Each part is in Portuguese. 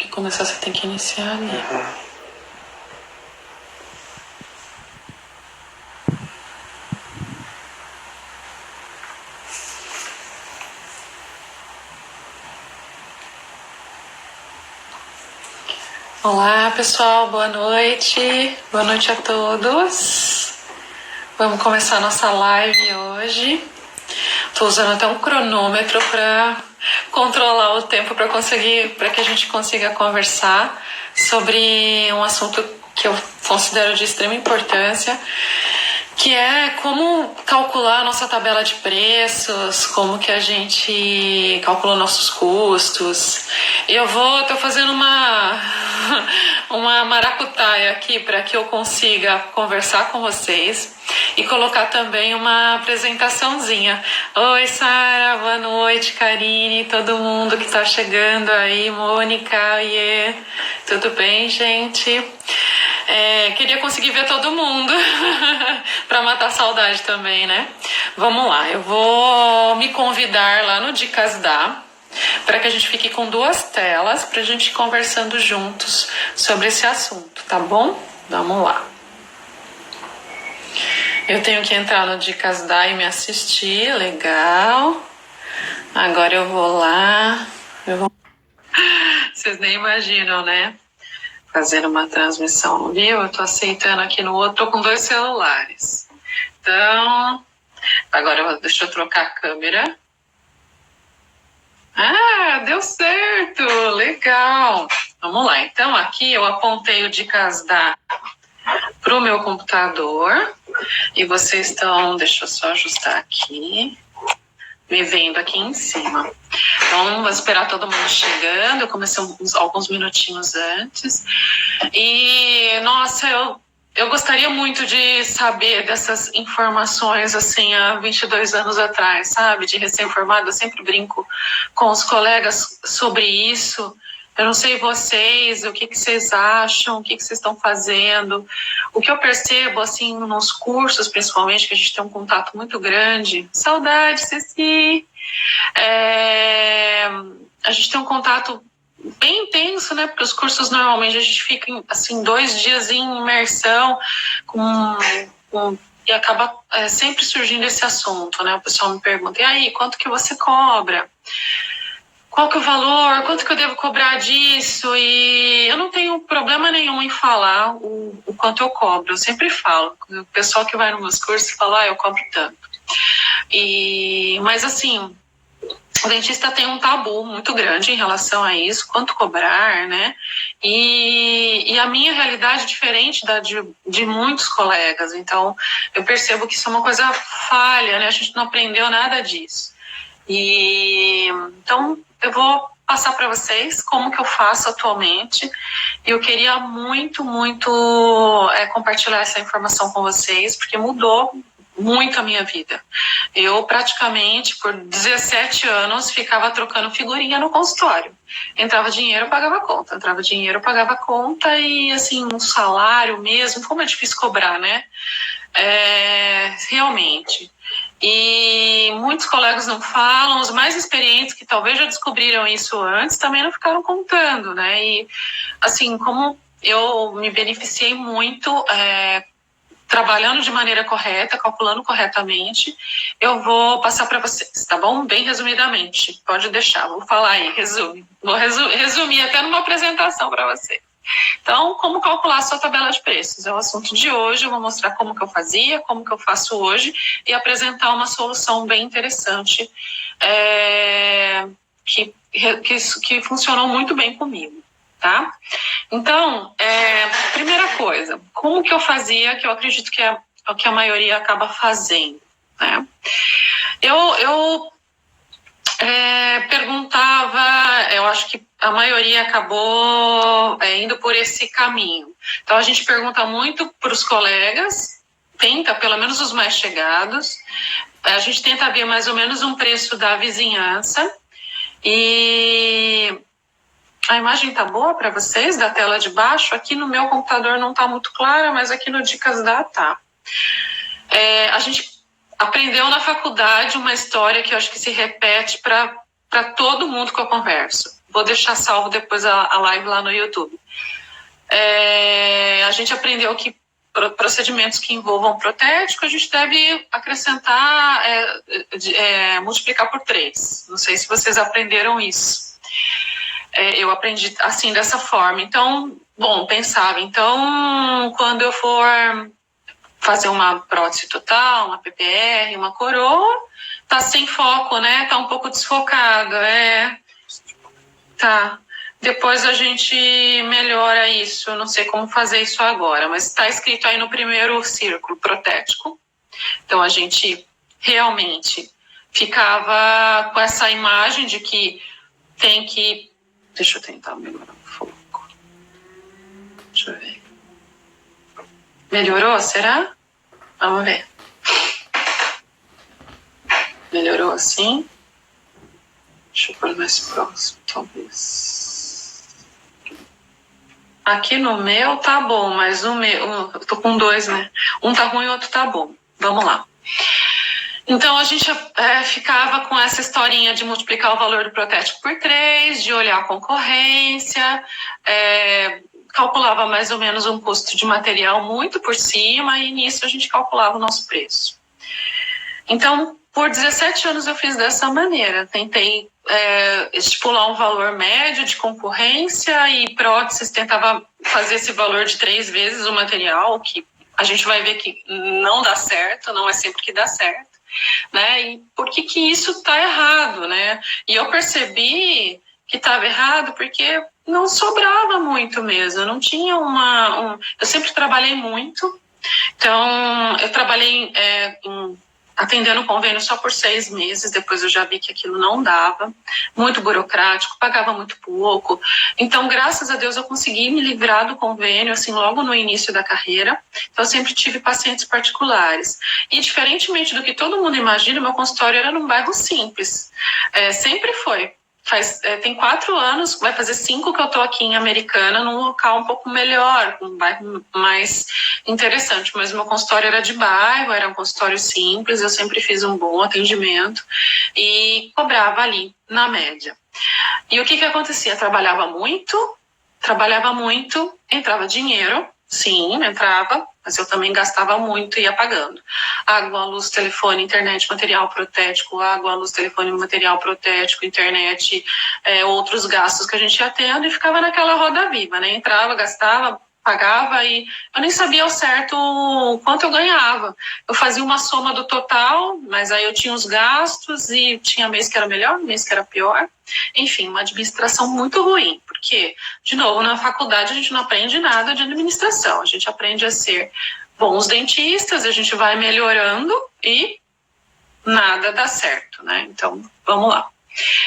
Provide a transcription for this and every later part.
começar, você tem que iniciar ali. Olá, pessoal, boa noite. Boa noite a todos. Vamos começar a nossa live hoje. Estou usando até um cronômetro para controlar o tempo para que a gente consiga conversar sobre um assunto que eu considero de extrema importância, que é como calcular a nossa tabela de preços, como que a gente calcula nossos custos. Eu tô fazendo uma maracutaia aqui para que eu consiga conversar com vocês e colocar também uma apresentaçãozinha. Oi, Sara, boa noite, Karine, todo mundo que está chegando aí, Mônica, Iê, tudo bem, gente? Queria conseguir ver todo mundo para matar a saudade também, né? Vamos lá, eu vou me convidar lá no Dicas Dá para que a gente fique com 2 telas para a gente ir conversando juntos sobre esse assunto, tá bom? Vamos lá. Eu tenho que entrar no Dicas Dá e me assistir, legal. Agora eu vou lá. Vocês nem imaginam, né? Fazendo uma transmissão ao vivo, eu tô aceitando aqui no outro, tô com 2 celulares. Então, agora deixa eu trocar a câmera. Ah, deu certo, legal. Vamos lá, então aqui eu apontei o Dicas Dá pro meu computador e vocês estão, deixa eu só ajustar aqui, me vendo aqui em cima. Então, vamos esperar todo mundo chegando. Eu comecei alguns minutinhos antes. E, nossa, eu gostaria muito de saber dessas informações, assim, há 22 anos atrás, sabe? De recém-formado, eu sempre brinco com os colegas sobre isso. Eu não sei vocês, o que vocês acham, o que vocês estão fazendo. O que eu percebo, assim, nos cursos, principalmente, que a gente tem um contato muito grande. Saudade, Ceci! A gente tem um contato bem intenso, né? Porque os cursos, normalmente, a gente fica, assim, 2 dias em imersão e acaba sempre surgindo esse assunto, né? O pessoal me pergunta, e aí, quanto que você cobra? Qual que é o valor? Quanto que eu devo cobrar disso? E eu não tenho problema nenhum em falar o quanto eu cobro. Eu sempre falo. O pessoal que vai nos meus cursos fala, eu cobro tanto. Mas assim, o dentista tem um tabu muito grande em relação a isso, quanto cobrar, né? E a minha realidade é diferente da de muitos colegas. Então, eu percebo que isso é uma coisa falha, né? A gente não aprendeu nada disso. Então, eu vou passar para vocês como que eu faço atualmente. E eu queria muito, muito compartilhar essa informação com vocês, porque mudou muito a minha vida. Eu praticamente, por 17 anos, ficava trocando figurinha no consultório. Entrava dinheiro, eu pagava conta. Entrava dinheiro, eu pagava conta. E, assim, um salário mesmo, como é difícil cobrar, né? Realmente. E muitos colegas não falam, os mais experientes que talvez já descobriram isso antes também não ficaram contando, né? E assim, como eu me beneficiei muito trabalhando de maneira correta, calculando corretamente, eu vou passar para vocês, tá bom? Bem resumidamente, pode deixar, vou falar aí, vou resumir até numa apresentação para vocês. Então, como calcular a sua tabela de preços? É o assunto de hoje, eu vou mostrar como que eu fazia, como que eu faço hoje e apresentar uma solução bem interessante que funcionou muito bem comigo, tá? Então, primeira coisa, como que eu fazia, que eu acredito que é o que a maioria acaba fazendo, né? Eu perguntava, eu acho que a maioria acabou indo por esse caminho. Então, a gente pergunta muito para os colegas, tenta, pelo menos os mais chegados, a gente tenta ver mais ou menos um preço da vizinhança. E a imagem tá boa para vocês, da tela de baixo? Aqui no meu computador não tá muito clara, mas aqui no Dicas Dá tá. A gente aprendeu na faculdade uma história que eu acho que se repete para todo mundo que eu converso. vou deixar salvo depois a live lá no YouTube. A gente aprendeu que procedimentos que envolvam protético, a gente deve acrescentar, multiplicar por 3. Não sei se vocês aprenderam isso. Eu aprendi assim, dessa forma. Então, bom, pensava, então, quando eu for fazer uma prótese total, uma PPR, uma coroa, tá sem foco, né? Tá um pouco desfocado, Tá. Depois a gente melhora isso, não sei como fazer isso agora, mas está escrito aí no primeiro círculo, protético. Então a gente realmente ficava com essa imagem de que tem que... Deixa eu tentar melhorar o foco. Deixa eu ver. Melhorou, será? Vamos ver. Melhorou assim? Deixa eu pôr mais próximo, talvez. Aqui no meu tá bom, mas no meu... Eu tô com 2, né? Um tá ruim e o outro tá bom. Vamos lá. Então, a gente ficava com essa historinha de multiplicar o valor do protético por 3, de olhar a concorrência, calculava mais ou menos um custo de material muito por cima, e nisso a gente calculava o nosso preço. Então, por 17 anos eu fiz dessa maneira. Tentei estipular um valor médio de concorrência e próteses tentava fazer esse valor de 3 vezes o material, que a gente vai ver que não dá certo, não é sempre que dá certo, né? E por que isso está errado, né? E eu percebi que estava errado porque não sobrava muito mesmo, não tinha eu sempre trabalhei muito, então eu trabalhei atendendo o convênio só por 6 meses, depois eu já vi que aquilo não dava, muito burocrático, pagava muito pouco. Então, graças a Deus, eu consegui me livrar do convênio, assim, logo no início da carreira. Então, eu sempre tive pacientes particulares. E, diferentemente do que todo mundo imagina, meu consultório era num bairro simples. Sempre foi. Tem 4 anos, vai fazer 5 que eu estou aqui em Americana, num local um pouco melhor, um bairro mais interessante, mas meu consultório era de bairro, era um consultório simples, eu sempre fiz um bom atendimento e cobrava ali na média. E o que acontecia? Trabalhava muito, entrava dinheiro, sim, entrava, mas eu também gastava muito e ia pagando. Água, luz, telefone, internet, material protético, água, luz, telefone, material protético, internet, outros gastos que a gente ia tendo e ficava naquela roda viva, né? Entrava, gastava, pagava e eu nem sabia ao certo quanto eu ganhava. Eu fazia uma soma do total, mas aí eu tinha os gastos e tinha mês que era melhor, mês que era pior. Enfim, uma administração muito ruim, porque, de novo, na faculdade a gente não aprende nada de administração, a gente aprende a ser bons dentistas, a gente vai melhorando e nada dá certo, né? Então, vamos lá.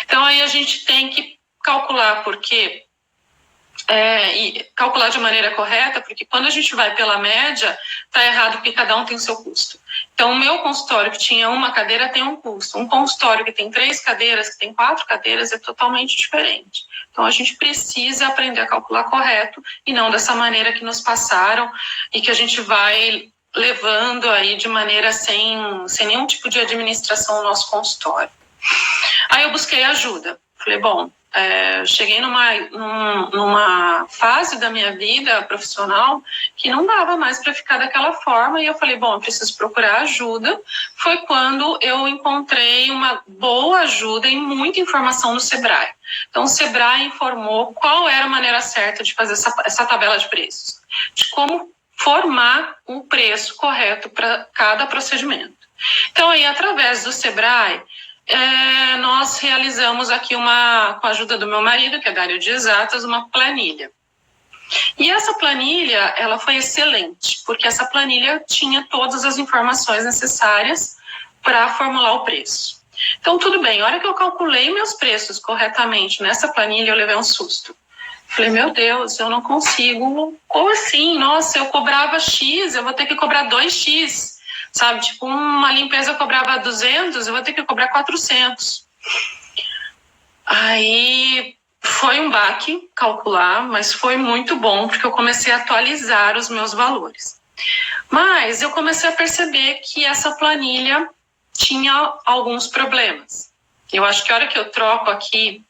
Então, aí a gente tem que calcular porque... e calcular de maneira correta, porque quando a gente vai pela média, está errado porque cada um tem o seu custo. Então, o meu consultório que tinha uma cadeira tem um custo. Um consultório que tem 3 cadeiras, que tem 4 cadeiras, é totalmente diferente. Então, a gente precisa aprender a calcular correto e não dessa maneira que nos passaram e que a gente vai levando aí de maneira sem nenhum tipo de administração no nosso consultório. Aí eu busquei ajuda. Falei, bom, cheguei numa fase da minha vida profissional que não dava mais para ficar daquela forma e eu falei, bom, eu preciso procurar ajuda. Foi quando eu encontrei uma boa ajuda e muita informação no Sebrae. Então, o Sebrae informou qual era a maneira certa de fazer essa tabela de preços, de como formar um preço correto para cada procedimento. Então, aí, através do Sebrae, nós realizamos aqui com a ajuda do meu marido, que é da área de exatas, uma planilha. E essa planilha, ela foi excelente, porque essa planilha tinha todas as informações necessárias para formular o preço. Então, tudo bem, a hora que eu calculei meus preços corretamente nessa planilha, eu levei um susto. Falei, meu Deus, eu não consigo. Como assim? Nossa, eu cobrava X, eu vou ter que cobrar 2X. Sabe, tipo, uma limpeza eu cobrava 200, eu vou ter que cobrar 400. Aí foi um baque calcular, mas foi muito bom, porque eu comecei a atualizar os meus valores. Mas eu comecei a perceber que essa planilha tinha alguns problemas. Eu acho que a hora que eu troco aqui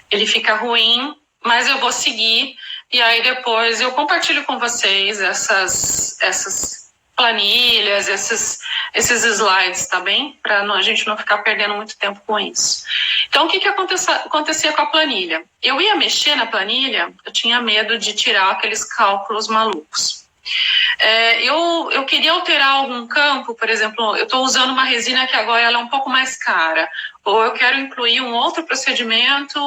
Ele fica ruim, mas eu vou seguir e aí depois eu compartilho com vocês essas planilhas, esses slides, tá bem? Para a gente não ficar perdendo muito tempo com isso. Então, o que acontecia com a planilha? Eu ia mexer na planilha, eu tinha medo de tirar aqueles cálculos malucos. Eu queria alterar algum campo, por exemplo, eu estou usando uma resina que agora ela é um pouco mais cara, ou eu quero incluir um outro procedimento,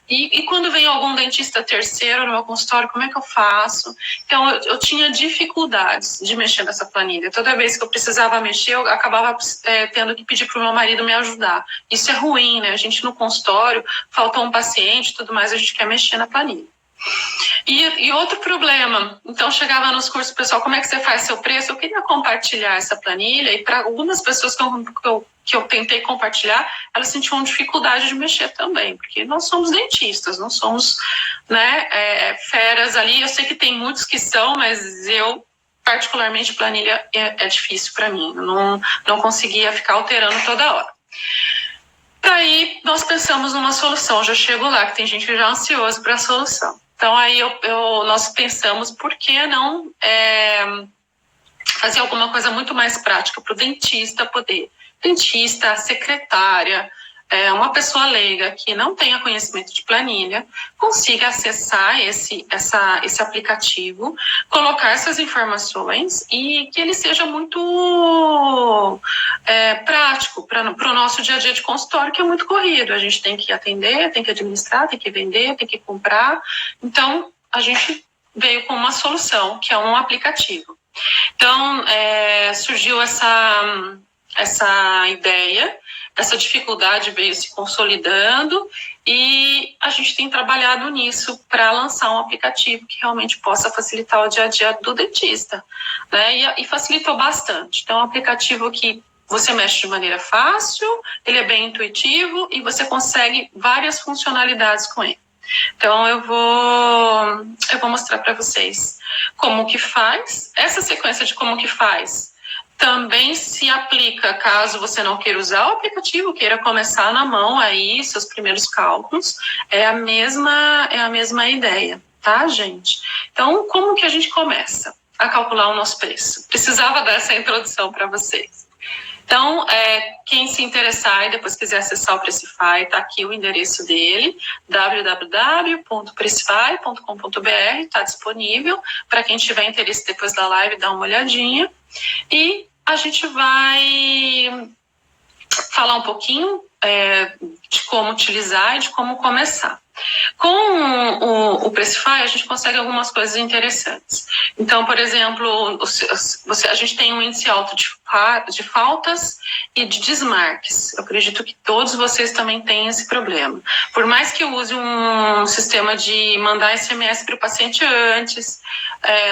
e quando vem algum dentista terceiro no meu consultório, como é que eu faço? Então, eu tinha dificuldades de mexer nessa planilha. Toda vez que eu precisava mexer, eu acabava tendo que pedir para o meu marido me ajudar. Isso é ruim, né? A gente no consultório, faltou um paciente e tudo mais, a gente quer mexer na planilha. E outro problema, então chegava nos cursos, pessoal, como é que você faz seu preço? Eu queria compartilhar essa planilha e para algumas pessoas que eu tentei compartilhar, elas sentiam dificuldade de mexer também, porque nós somos dentistas, não somos, né, feras ali. Eu sei que tem muitos que são, mas eu, particularmente, planilha é difícil para mim, eu não conseguia ficar alterando toda hora. Aí nós pensamos numa solução, já chego lá, que tem gente que já é ansioso para a solução. Então aí nós pensamos por que não fazer alguma coisa muito mais prática para o dentista poder. Dentista, secretária, uma pessoa leiga que não tenha conhecimento de planilha, consiga acessar esse aplicativo, colocar essas informações e que ele seja muito prático para o nosso dia a dia de consultório, que é muito corrido. A gente tem que atender, tem que administrar, tem que vender, tem que comprar. Então, a gente veio com uma solução, que é um aplicativo. Então, surgiu essa ideia, essa dificuldade veio se consolidando e a gente tem trabalhado nisso para lançar um aplicativo que realmente possa facilitar o dia a dia do dentista, né? E facilitou bastante. Então, é um aplicativo que você mexe de maneira fácil, ele é bem intuitivo e você consegue várias funcionalidades com ele. Então, eu vou mostrar para vocês como que faz. Essa sequência de como que faz também se aplica caso você não queira usar o aplicativo, queira começar na mão aí, seus primeiros cálculos. É a mesma ideia, tá, gente? Então, como que a gente começa a calcular o nosso preço? Precisava dessa introdução para vocês. Então, quem se interessar e depois quiser acessar o Precify, está aqui o endereço dele, www.precify.com.br, está disponível para quem tiver interesse depois da live, dar uma olhadinha. E a gente vai falar um pouquinho de como utilizar e de como começar. Com o Precify, a gente consegue algumas coisas interessantes. Então, por exemplo, a gente tem um índice alto de faltas e de desmarques. Eu acredito que todos vocês também têm esse problema. Por mais que eu use um sistema de mandar SMS para o paciente antes,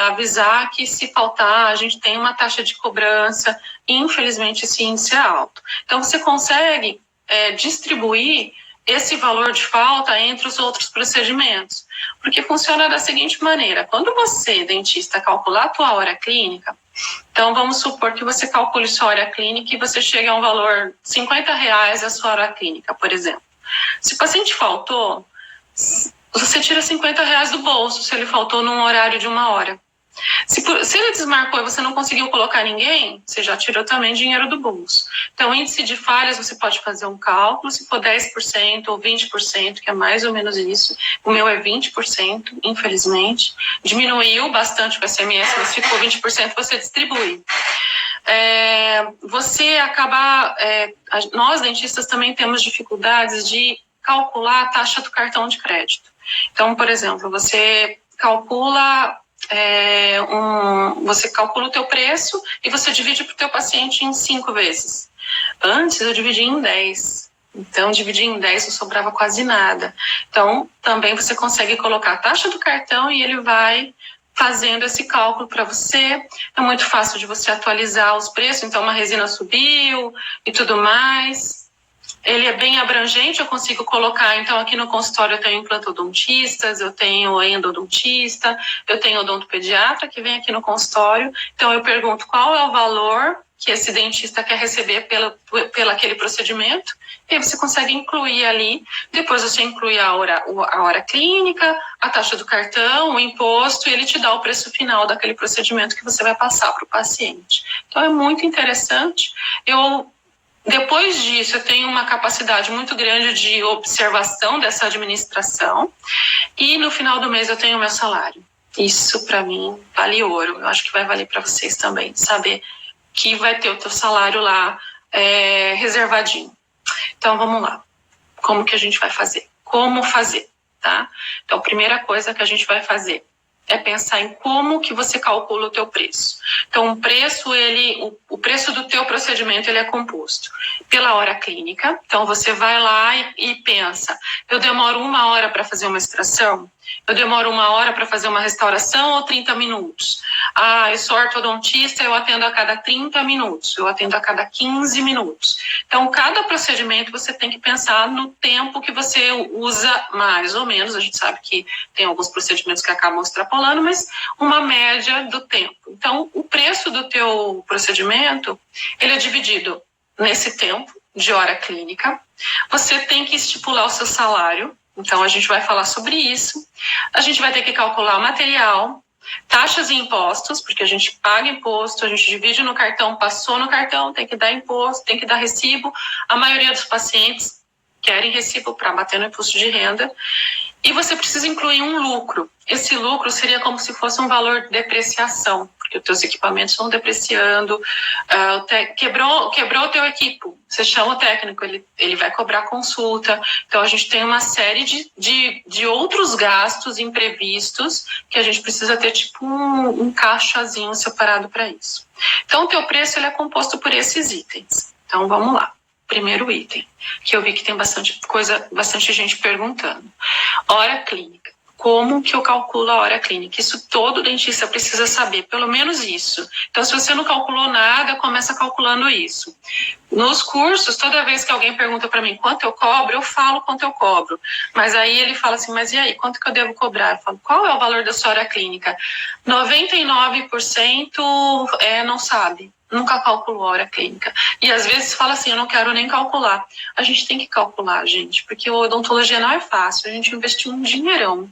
avisar que se faltar, a gente tem uma taxa de cobrança, e infelizmente esse índice é alto. Então, você consegue distribuir esse valor de falta entre os outros procedimentos, porque funciona da seguinte maneira: quando você, dentista, calcular a tua hora clínica, então vamos supor que você calcule sua hora clínica e você chega a um valor de R$50 a sua hora clínica, por exemplo. Se o paciente faltou, você tira R$50 do bolso se ele faltou num horário de 1 hora. Se ele desmarcou e você não conseguiu colocar ninguém, você já tirou também dinheiro do bolso. Então, índice de falhas, você pode fazer um cálculo, se for 10% ou 20%, que é mais ou menos isso. O meu é 20%, infelizmente. Diminuiu bastante o SMS, mas ficou 20%, você distribui. Você acaba... nós, dentistas, também temos dificuldades de calcular a taxa do cartão de crédito. Então, por exemplo, você calcula... você calcula o teu preço e você divide para o teu paciente em 5 vezes. Antes eu dividi em 10. Então, dividir em 10 não sobrava quase nada. Então, também você consegue colocar a taxa do cartão e ele vai fazendo esse cálculo para você. É muito fácil de você atualizar os preços. Então, uma resina subiu e tudo mais. Ele é bem abrangente, eu consigo colocar, então aqui no consultório eu tenho implantodontistas, eu tenho endodontista, eu tenho odontopediatra que vem aqui no consultório, então eu pergunto qual é o valor que esse dentista quer receber pelo aquele procedimento, e aí você consegue incluir ali, depois você inclui a hora clínica, a taxa do cartão, o imposto, e ele te dá o preço final daquele procedimento que você vai passar para o paciente. Então é muito interessante. Depois disso, eu tenho uma capacidade muito grande de observação dessa administração, e no final do mês eu tenho o meu salário. Isso, para mim, vale ouro. Eu acho que vai valer para vocês também, saber que vai ter o teu salário lá reservadinho. Então, vamos lá. Como que a gente vai fazer? Como fazer, tá? Então, a primeira coisa que a gente vai fazer é pensar em como que você calcula o teu preço. Então, o preço do teu procedimento, ele é composto pela hora clínica. Então, você vai lá e pensa, eu demoro 1 hora para fazer uma extração? Eu demoro 1 hora para fazer uma restauração ou 30 minutos? Eu sou ortodontista, eu atendo a cada 30 minutos, eu atendo a cada 15 minutos. Então, cada procedimento você tem que pensar no tempo que você usa, mais ou menos. A gente sabe que tem alguns procedimentos que acabam extrapolando, mas uma média do tempo. Então, o preço do teu procedimento, ele é dividido nesse tempo de hora clínica. Você tem que estipular o seu salário. Então, a gente vai falar sobre isso. A gente vai ter que calcular o material, taxas e impostos, porque a gente paga imposto, a gente divide no cartão, passou no cartão, tem que dar imposto, tem que dar recibo. A maioria dos pacientes querem recibo para bater no imposto de renda. E você precisa incluir um lucro. Esse lucro seria como se fosse um valor de depreciação, porque os teus equipamentos estão depreciando, quebrou o teu equipo, você chama o técnico, ele vai cobrar consulta. Então, a gente tem uma série de outros gastos imprevistos que a gente precisa ter tipo um caixazinho separado para isso. Então, o teu preço ele é composto por esses itens. Então, vamos lá. Primeiro item, que eu vi que tem bastante gente perguntando. Hora clínica. Como que eu calculo a hora clínica? Isso todo dentista precisa saber, pelo menos isso. Então, se você não calculou nada, começa calculando isso. Nos cursos, toda vez que alguém pergunta para mim quanto eu cobro, eu falo quanto eu cobro. Mas aí ele fala assim, mas e aí, quanto que eu devo cobrar? Eu falo, qual é o valor da sua hora clínica? 99% não sabe. Nunca calculou a hora clínica. E às vezes fala assim, eu não quero nem calcular. A gente tem que calcular, gente, porque a odontologia não é fácil. A gente investiu um dinheirão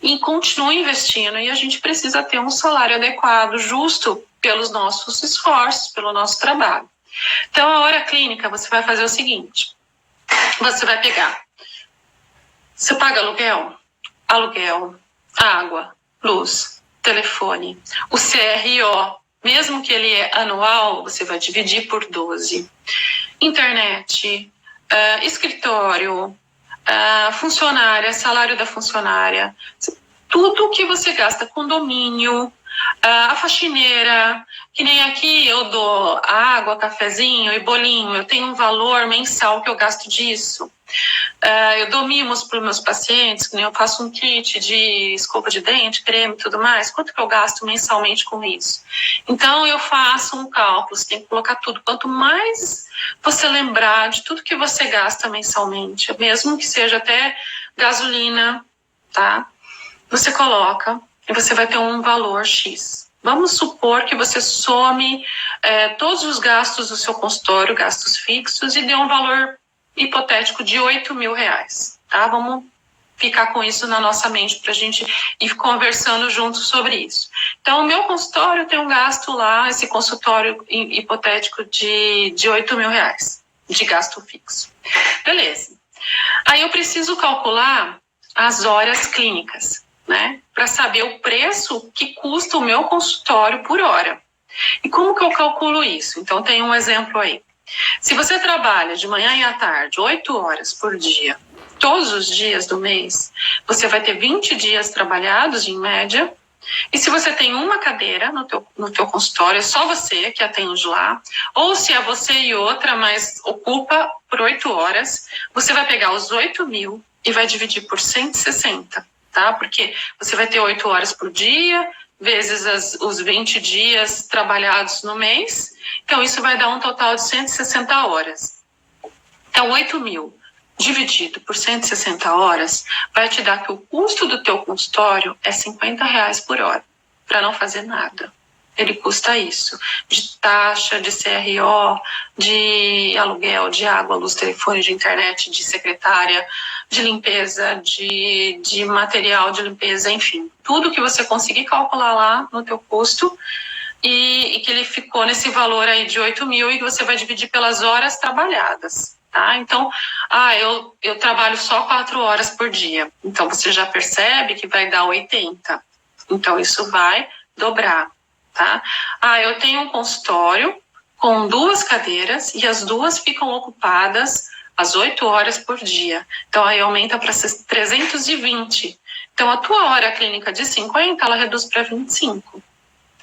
e continua investindo, e a gente precisa ter um salário adequado, justo pelos nossos esforços, pelo nosso trabalho. Então, a hora clínica, você vai fazer o seguinte. Você vai pegar. Você paga aluguel, água, luz, telefone, o CRO. Mesmo que ele é anual, você vai dividir por 12. Internet, escritório, funcionária, salário da funcionária, tudo que você gasta, condomínio, a faxineira, que nem aqui eu dou água, cafezinho e bolinho, eu tenho um valor mensal que eu gasto disso. Eu dou mimos para os meus pacientes, que nem eu faço um kit de escova de dente, creme e tudo mais. Quanto que eu gasto mensalmente com isso? Então, eu faço um cálculo, você tem que colocar tudo. Quanto mais você lembrar de tudo que você gasta mensalmente, mesmo que seja até gasolina, tá? Você coloca e você vai ter um valor X. Vamos supor que você some todos os gastos do seu consultório, gastos fixos, e dê um valor hipotético de R$8.000, tá? Vamos ficar com isso na nossa mente para a gente ir conversando juntos sobre isso. Então, o meu consultório tem um gasto lá, esse consultório hipotético de R$8.000 de gasto fixo. Beleza. Aí eu preciso calcular as horas clínicas, né? Para saber o preço que custa o meu consultório por hora. E como que eu calculo isso? Então, tem um exemplo aí. Se você trabalha de manhã e à tarde, 8 horas por dia, todos os dias do mês, você vai ter 20 dias trabalhados, em média. E se você tem uma cadeira no teu consultório, é só você que atende lá, ou se é você e outra, mas ocupa por 8 horas, você vai pegar os 8.000 e vai dividir por 160, tá? Porque você vai ter 8 horas por dia, vezes os 20 dias trabalhados no mês. Então, isso vai dar um total de 160 horas. Então, 8.000 dividido por 160 horas vai te dar que o custo do teu consultório é R$50 por hora, para não fazer nada. ele custa isso, de taxa, de CRO, de aluguel, de água, luz, telefone, de internet, de secretária, de limpeza, de material de limpeza, enfim. Tudo que você conseguir calcular lá no teu custo e que ele ficou nesse valor aí de 8 mil e que você vai dividir pelas horas trabalhadas. Tá? Então, eu trabalho só 4 horas por dia. Então, você já percebe que vai dar 80. Então, isso vai dobrar. Tá? Eu tenho um consultório com 2 cadeiras e as 2 ficam ocupadas às 8 horas por dia. Então, aí aumenta para 320. Então, a tua hora clínica de 50, ela reduz para 25.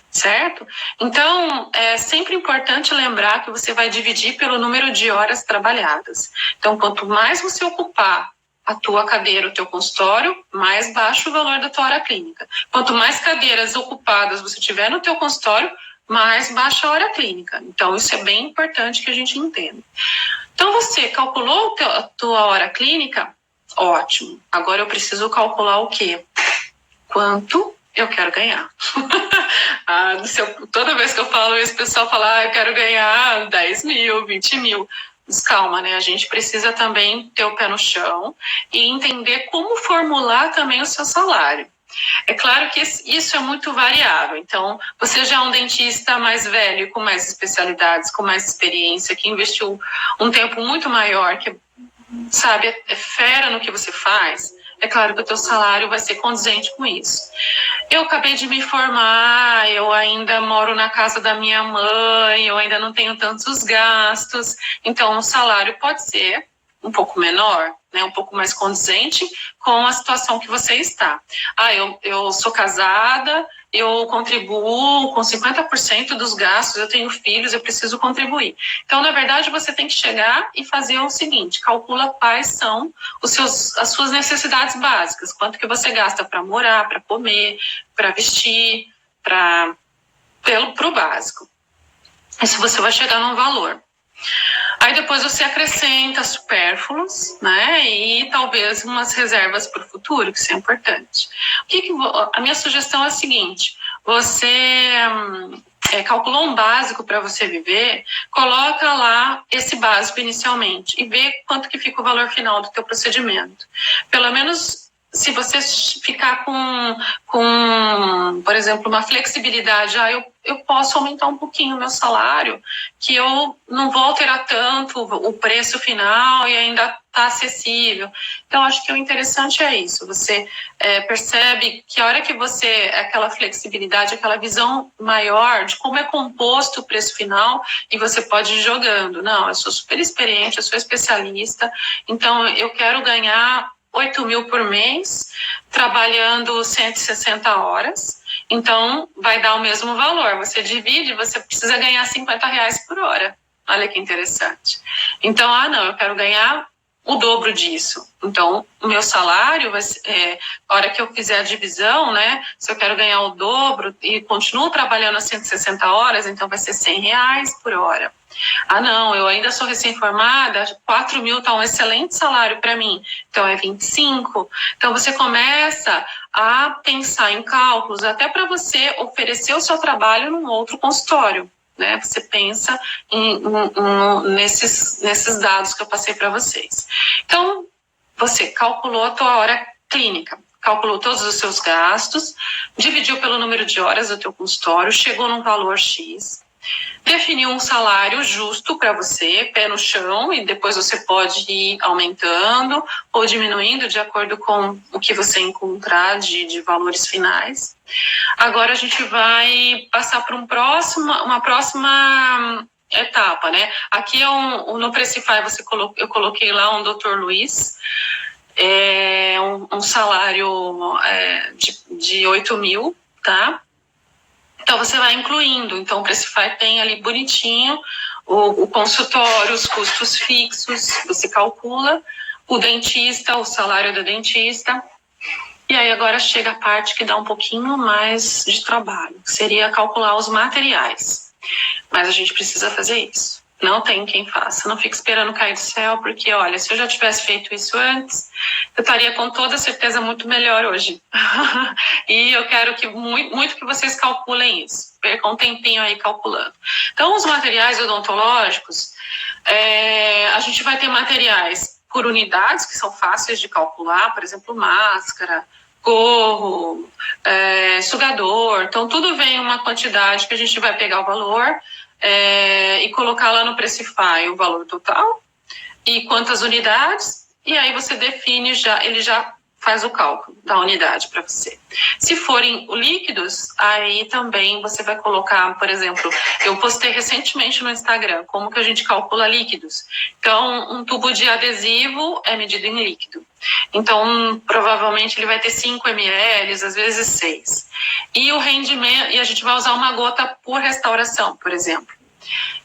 Certo? Então, é sempre importante lembrar que você vai dividir pelo número de horas trabalhadas. Então, quanto mais você ocupar a tua cadeira, o teu consultório, mais baixo o valor da tua hora clínica. Quanto mais cadeiras ocupadas você tiver no teu consultório, mais baixa a hora clínica. Então, isso é bem importante que a gente entenda. Então, você calculou a tua hora clínica? Ótimo. Agora eu preciso calcular o quê? Quanto eu quero ganhar. Toda vez que eu falo isso, o pessoal fala, eu quero ganhar 10 mil, 20 mil. Mas calma, né? A gente precisa também ter o pé no chão e entender como formular também o seu salário. É claro que isso é muito variável. Então, você já é um dentista mais velho, com mais especialidades, com mais experiência, que investiu um tempo muito maior, que, sabe, é fera no que você faz. É claro que o teu salário vai ser condizente com isso. Eu acabei de me formar, eu ainda moro na casa da minha mãe, eu ainda não tenho tantos gastos, então o salário pode ser um pouco menor, né, um pouco mais condizente com a situação que você está. Eu sou casada, eu contribuo com 50% dos gastos, eu tenho filhos, eu preciso contribuir. Então, na verdade, você tem que chegar e fazer o seguinte, calcula quais são as suas necessidades básicas, quanto que você gasta para morar, para comer, para vestir, para o básico. Isso você vai chegar num valor. Aí depois você acrescenta supérfluos, né? E talvez umas reservas para o futuro, que isso é importante. A minha sugestão é a seguinte: você calculou um básico para você viver, coloca lá esse básico inicialmente e vê quanto que fica o valor final do teu procedimento. Pelo menos se você ficar com por exemplo, uma flexibilidade, eu posso aumentar um pouquinho o meu salário, que eu não vou alterar tanto o preço final e ainda está acessível. Então, acho que o interessante é isso. Você percebe que a hora que você, aquela flexibilidade, aquela visão maior de como é composto o preço final, e você pode ir jogando. Não, eu sou super experiente, eu sou especialista, então eu quero ganhar 8 mil por mês, trabalhando 160 horas, então vai dar o mesmo valor. Você divide, você precisa ganhar R$50 por hora. Olha que interessante. Então, não, eu quero ganhar o dobro disso. Então, o meu salário, a hora que eu fizer a divisão, né, se eu quero ganhar o dobro e continuo trabalhando as 160 horas, então vai ser R$100 por hora. Não, eu ainda sou recém-formada, 4 mil está um excelente salário para mim, então é 25. Então você começa a pensar em cálculos até para você oferecer o seu trabalho num outro consultório, né? Você pensa nesses dados que eu passei para vocês. Então, você calculou a tua hora clínica, calculou todos os seus gastos, dividiu pelo número de horas do teu consultório, chegou num valor X, definiu um salário justo para você, pé no chão, e depois você pode ir aumentando ou diminuindo de acordo com o que você encontrar de valores finais. Agora a gente vai passar para uma próxima etapa, né? Aqui no Pricify eu coloquei lá um Dr. Luiz, um salário de 8 mil, tá? Então, você vai incluindo. Então, o Pricify tem ali bonitinho o consultório, os custos fixos, você calcula, o dentista, o salário do dentista. E aí, agora chega a parte que dá um pouquinho mais de trabalho, que seria calcular os materiais. Mas a gente precisa fazer isso. Não tem quem faça. Não fique esperando cair do céu, porque, olha, se eu já tivesse feito isso antes, eu estaria com toda certeza muito melhor hoje. E eu quero que muito que vocês calculem isso. Percam um tempinho aí calculando. Então, os materiais odontológicos, a gente vai ter materiais por unidades, que são fáceis de calcular, por exemplo, máscara, gorro, sugador. Então, tudo vem uma quantidade que a gente vai pegar o valor e colocar lá no Pressify o valor total e quantas unidades, e aí você define, ele já faz o cálculo da unidade para você. Se forem líquidos, aí também você vai colocar, por exemplo, eu postei recentemente no Instagram como que a gente calcula líquidos. Então, um tubo de adesivo é medido em líquido. Então, provavelmente ele vai ter 5 ml, às vezes 6. E o rendimento, e a gente vai usar uma gota por restauração, por exemplo.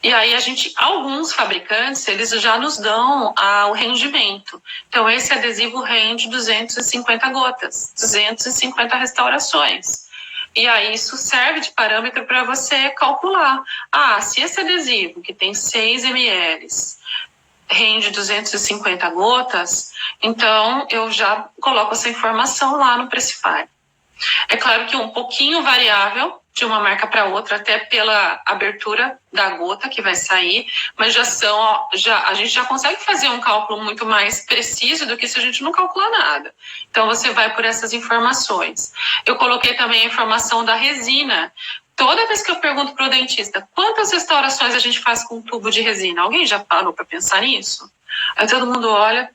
E aí alguns fabricantes, eles já nos dão o rendimento. Então, esse adesivo rende 250 gotas, 250 restaurações. E aí isso serve de parâmetro para você calcular. Se esse adesivo, que tem 6 ml, rende 250 gotas, então eu já coloco essa informação lá no Pressify. É claro que um pouquinho variável de uma marca para outra, até pela abertura da gota que vai sair, mas a gente já consegue fazer um cálculo muito mais preciso do que se a gente não calcular nada. Então você vai por essas informações. Eu coloquei também a informação da resina. Toda vez que eu pergunto para o dentista quantas restaurações a gente faz com um tubo de resina, alguém já parou para pensar nisso? Aí todo mundo olha,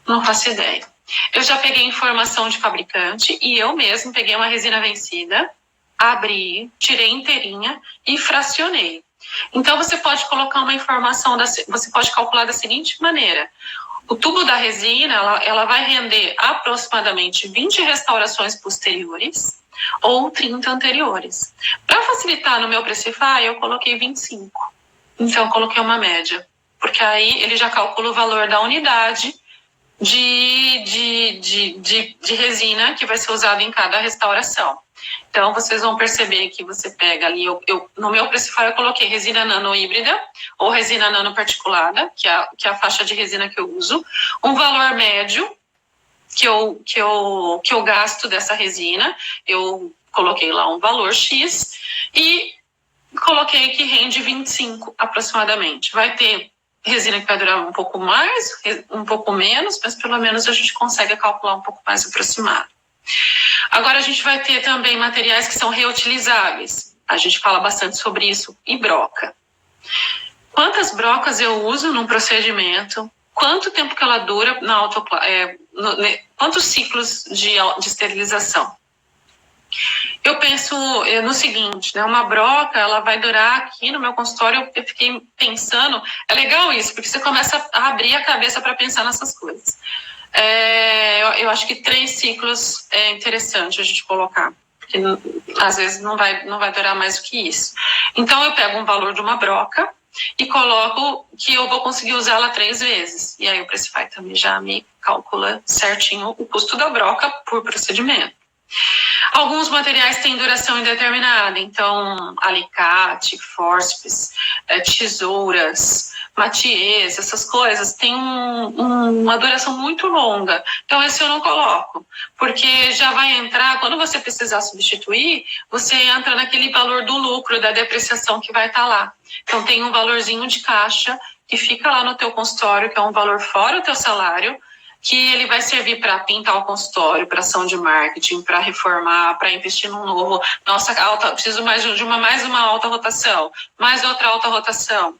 não faço ideia. Eu já peguei informação de fabricante e eu mesmo peguei uma resina vencida, abri, tirei inteirinha e fracionei. Então você pode colocar uma informação, você pode calcular da seguinte maneira: o tubo da resina, ela vai render aproximadamente 20 restaurações posteriores ou 30 anteriores. Para facilitar no meu Pressify, eu coloquei 25. Então eu coloquei uma média, porque aí ele já calcula o valor da unidade de resina que vai ser usada em cada restauração. Então, vocês vão perceber que você pega ali, no meu Pressify eu coloquei resina nano híbrida ou resina nano particulada, que é a faixa de resina que eu uso, um valor médio que eu gasto dessa resina, eu coloquei lá um valor X e coloquei que rende 25 aproximadamente. Vai ter resina que vai durar um pouco mais, um pouco menos, mas pelo menos a gente consegue calcular um pouco mais aproximado. Agora a gente vai ter também materiais que são reutilizáveis. A gente fala bastante sobre isso. E broca. Quantas brocas eu uso num procedimento? Quanto tempo que ela dura quantos ciclos de esterilização? Eu penso no seguinte, né? Uma broca, ela vai durar aqui no meu consultório, eu fiquei pensando, é legal isso, porque você começa a abrir a cabeça para pensar nessas coisas. Eu acho que 3 ciclos é interessante a gente colocar, porque às vezes não vai durar mais do que isso. Então eu pego um valor de uma broca e coloco que eu vou conseguir usar ela 3 vezes. E aí o Pressify também já me calcula certinho o custo da broca por procedimento. Alguns materiais têm duração indeterminada, então alicate, fórceps, tesouras, mathiez, essas coisas têm uma duração muito longa. Então esse eu não coloco, porque já vai entrar, quando você precisar substituir, você entra naquele valor do lucro, da depreciação que vai estar lá. Então tem um valorzinho de caixa que fica lá no teu consultório, que é um valor fora o teu salário, que ele vai servir para pintar o consultório, para ação de marketing, para reformar, para investir num novo. Nossa, preciso mais uma alta rotação, mais outra alta rotação.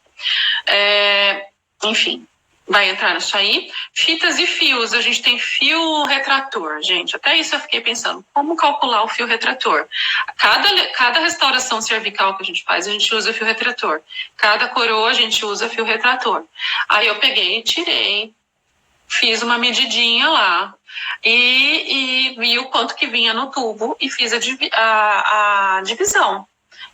Enfim, vai entrar nisso aí. Fitas e fios, a gente tem fio retrator, gente. Até isso eu fiquei pensando, como calcular o fio retrator? Cada restauração cervical que a gente faz, a gente usa fio retrator. Cada coroa a gente usa fio retrator. Aí eu peguei, tirei, fiz uma medidinha lá e vi o quanto que vinha no tubo e fiz a divisão.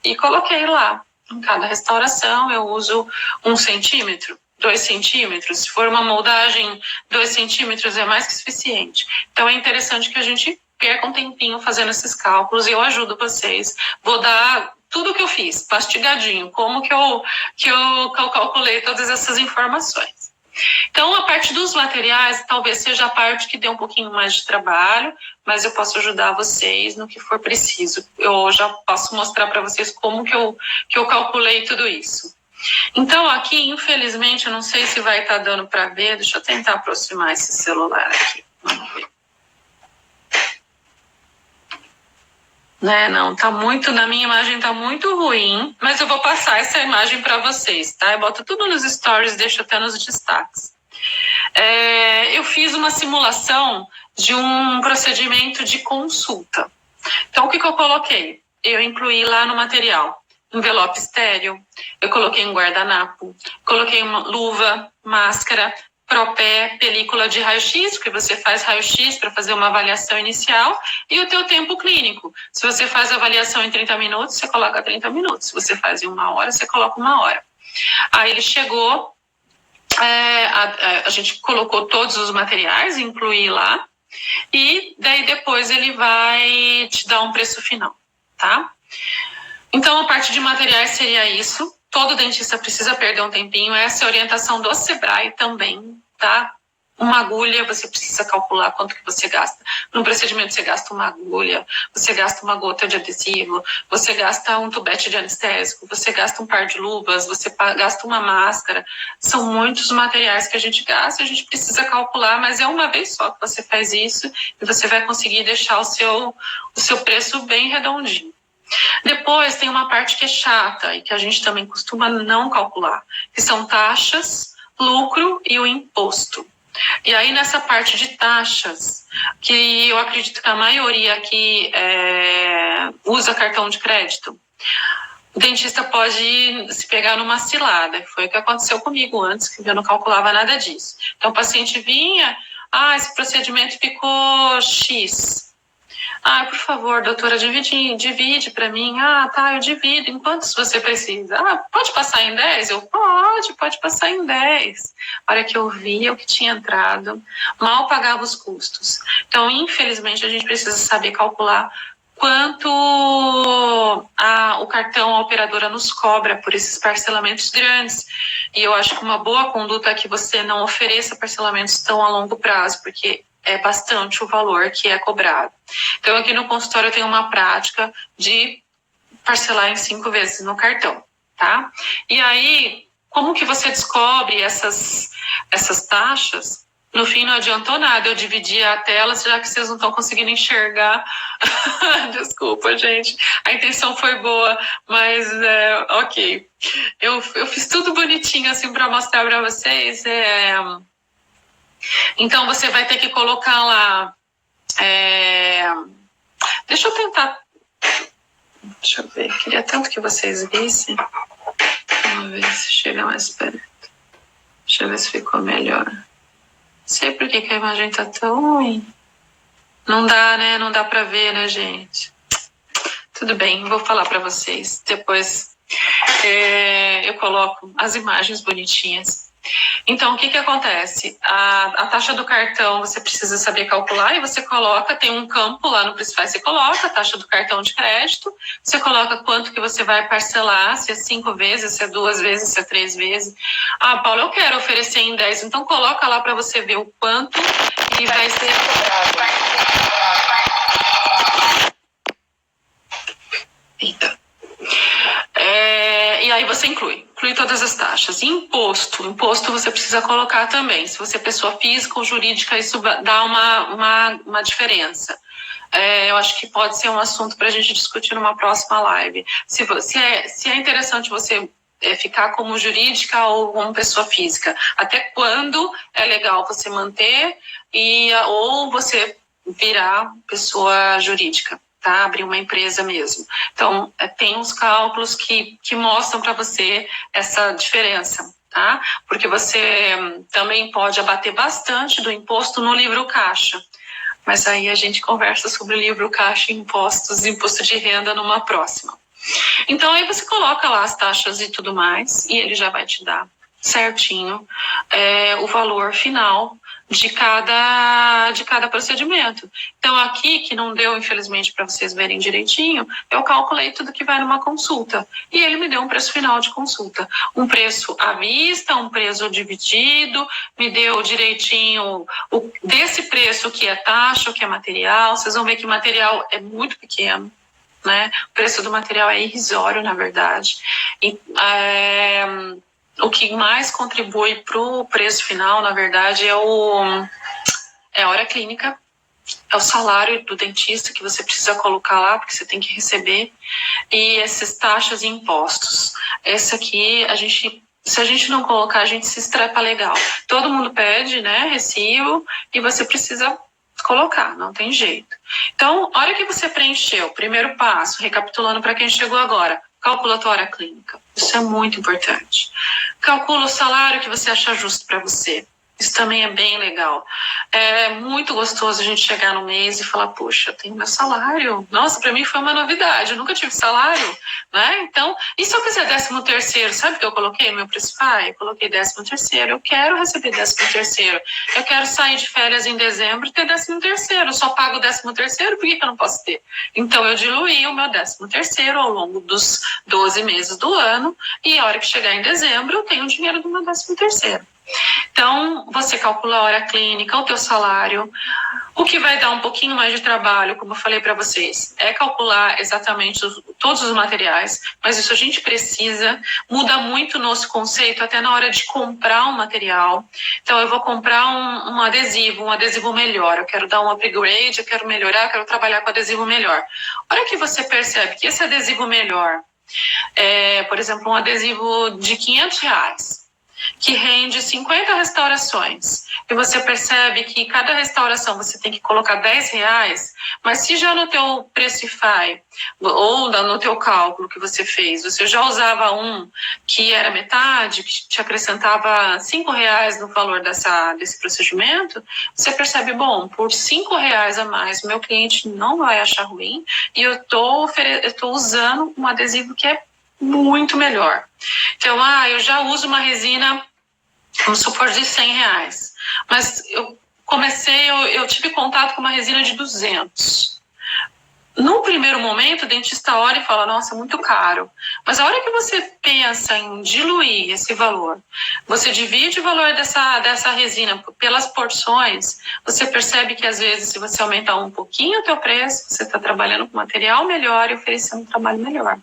E coloquei lá. Em cada restauração eu uso 1 centímetro, 2 centímetros. Se for uma moldagem, 2 centímetros é mais que suficiente. Então é interessante que a gente perca um tempinho fazendo esses cálculos e eu ajudo vocês. Vou dar tudo o que eu fiz, mastigadinho, como que eu calculei todas essas informações. Então, a parte dos materiais talvez seja a parte que dê um pouquinho mais de trabalho, mas eu posso ajudar vocês no que for preciso. Eu já posso mostrar para vocês como que eu calculei tudo isso. Então, aqui, infelizmente, eu não sei se vai estar dando para ver. Deixa eu tentar aproximar esse celular aqui. Vamos ver. Né, não, tá muito, na minha imagem tá muito ruim, mas eu vou passar essa imagem para vocês, tá? Eu boto tudo nos stories, deixo até nos destaques. Eu fiz uma simulação de um procedimento de consulta. Então, o que eu coloquei? Eu incluí lá no material envelope estéreo, eu coloquei um guardanapo, coloquei uma luva, máscara, propé, película de raio-x, porque você faz raio-x para fazer uma avaliação inicial, e o teu tempo clínico. Se você faz a avaliação em 30 minutos, você coloca 30 minutos. Se você faz em 1 hora, você coloca 1 hora. Aí ele chegou, a gente colocou todos os materiais, incluí lá, e daí depois ele vai te dar um preço final, tá? Então, a parte de materiais seria isso. Todo dentista precisa perder um tempinho. Essa é a orientação do Sebrae também, tá? Uma agulha, você precisa calcular quanto que você gasta. No procedimento, você gasta uma agulha, você gasta uma gota de adesivo, você gasta um tubete de anestésico, você gasta um par de luvas, você gasta uma máscara. São muitos materiais que a gente gasta, a gente precisa calcular, mas é uma vez só que você faz isso e você vai conseguir deixar o seu preço bem redondinho. Depois tem uma parte que é chata e que a gente também costuma não calcular, que são taxas, lucro e o imposto. E aí nessa parte de taxas, que eu acredito que a maioria aqui usa cartão de crédito, o dentista pode se pegar numa cilada, que foi o que aconteceu comigo antes, que eu não calculava nada disso. Então o paciente vinha, esse procedimento ficou X. Por favor, doutora, divide para mim. Tá, eu divido. Em quantos você precisa? Pode passar em 10? Pode passar em 10. A hora que eu via o que tinha entrado, mal pagava os custos. Então, infelizmente, a gente precisa saber calcular quanto o cartão, a operadora nos cobra por esses parcelamentos grandes. E eu acho que uma boa conduta é que você não ofereça parcelamentos tão a longo prazo, porque é bastante o valor que é cobrado. Então, aqui no consultório eu tenho uma prática de parcelar em 5 vezes no cartão, tá? E aí, como que você descobre essas taxas? No fim, não adiantou nada eu dividir a tela, já que vocês não estão conseguindo enxergar. Desculpa, gente. A intenção foi boa, mas ok. Eu fiz tudo bonitinho assim para mostrar para vocês. Então, você vai ter que colocar lá... Deixa eu tentar... Deixa eu ver. Queria tanto que vocês vissem. Vamos ver se chega mais perto. Deixa eu ver se ficou melhor. Não sei por que a imagem tá tão ruim. Não dá, né? Não dá pra ver, né, gente? Tudo bem, vou falar pra vocês. Depois eu coloco as imagens bonitinhas. Então, o que acontece? A taxa do cartão você precisa saber calcular e você coloca, tem um campo lá no Principal, você coloca a taxa do cartão de crédito, você coloca quanto que você vai parcelar, se é 5 vezes, se é 2 vezes, se é 3 vezes. Paulo, eu quero oferecer em 10, então coloca lá para você ver o quanto que vai ser cobrado. Eita. E aí você inclui todas as taxas. Imposto você precisa colocar também. Se você é pessoa física ou jurídica, isso dá uma diferença. Eu acho que pode ser um assunto para a gente discutir numa próxima live. Se é interessante você ficar como jurídica ou como pessoa física. Até quando é legal você manter ou você virar pessoa jurídica. Tá? Abrir uma empresa mesmo. Então, tem uns cálculos que mostram para você essa diferença, tá? Porque você também pode abater bastante do imposto no livro caixa. Mas aí a gente conversa sobre o livro caixa e imposto de renda numa próxima. Então, aí você coloca lá as taxas e tudo mais, e ele já vai te dar certinho o valor final de cada procedimento. Então, aqui, que não deu, infelizmente, para vocês verem direitinho, eu calculei tudo que vai numa consulta. E ele me deu um preço final de consulta. Um preço à vista, um preço dividido, me deu direitinho desse preço que é taxa, o que é material. Vocês vão ver que material é muito pequeno, né? O preço do material é irrisório, na verdade. E, o que mais contribui para o preço final, na verdade, é a hora clínica, é o salário do dentista que você precisa colocar lá, porque você tem que receber, e essas taxas e impostos. Esse aqui, se a gente não colocar, a gente se estrepa legal. Todo mundo pede, né, recibo, e você precisa colocar, não tem jeito. Então, a hora que você preencheu, primeiro passo, recapitulando para quem chegou agora, calcula a tua hora clínica. Isso é muito importante. Calcula o salário que você acha justo para você. Isso também é bem legal. É muito gostoso a gente chegar no mês e falar, puxa, eu tenho meu salário. Nossa, para mim foi uma novidade, eu nunca tive salário, né? Então, e se eu quiser 13º, sabe o que eu coloquei no meu Pressify? Eu coloquei 13º, eu quero receber 13º. Eu quero sair de férias em dezembro e ter 13º. Eu só pago 13º, por que eu não posso ter? Então, eu diluí o meu 13º ao longo dos 12 meses do ano e a hora que chegar em dezembro, eu tenho o dinheiro do meu 13º. Então, você calcula a hora clínica, o teu salário. O que vai dar um pouquinho mais de trabalho, como eu falei para vocês, é calcular exatamente todos os materiais, mas isso a gente precisa. Muda muito o nosso conceito até na hora de comprar um material. Então, eu vou comprar um adesivo melhor. Eu quero dar um upgrade, eu quero melhorar, eu quero trabalhar com adesivo melhor. A hora que você percebe que esse adesivo melhor por exemplo, um adesivo de R$500, que rende 50 restaurações, e você percebe que cada restauração você tem que colocar R$10, mas se já no teu Pressify, ou no teu cálculo que você fez, você já usava um que era metade, que te acrescentava R$5 no valor desse procedimento, você percebe, bom, por R$5 a mais, o meu cliente não vai achar ruim, e eu tô usando um adesivo que é muito melhor. Então, eu já uso uma resina, vamos supor, de R$100, mas eu tive contato com uma resina de 200. No primeiro momento, o dentista olha e fala, nossa, muito caro. Mas a hora que você pensa em diluir esse valor, você divide o valor dessa resina pelas porções, você percebe que às vezes, se você aumentar um pouquinho o teu preço, você está trabalhando com material melhor e oferecendo um trabalho melhor.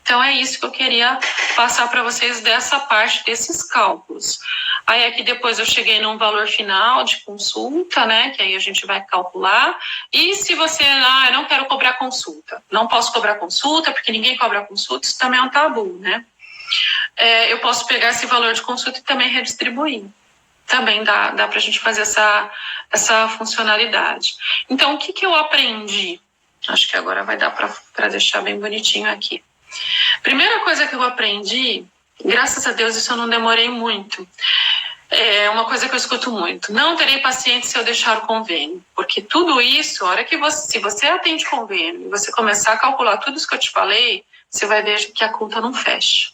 Então, é isso que eu queria passar para vocês dessa parte desses cálculos. Aí aqui depois eu cheguei num valor final de consulta, né, que aí a gente vai calcular. E se você, eu não quero cobrar consulta, não posso cobrar consulta, porque ninguém cobra consulta, isso também é um tabu, né? Eu posso pegar esse valor de consulta e também redistribuir. Também dá para a gente fazer essa funcionalidade. Então, o que eu aprendi? Acho que agora vai dar para deixar bem bonitinho aqui. Primeira coisa que eu aprendi, graças a Deus isso eu não demorei muito, é uma coisa que eu escuto muito: não terei paciente se eu deixar o convênio, porque tudo isso, a hora que se você atende convênio e você começar a calcular tudo isso que eu te falei, você vai ver que a conta não fecha.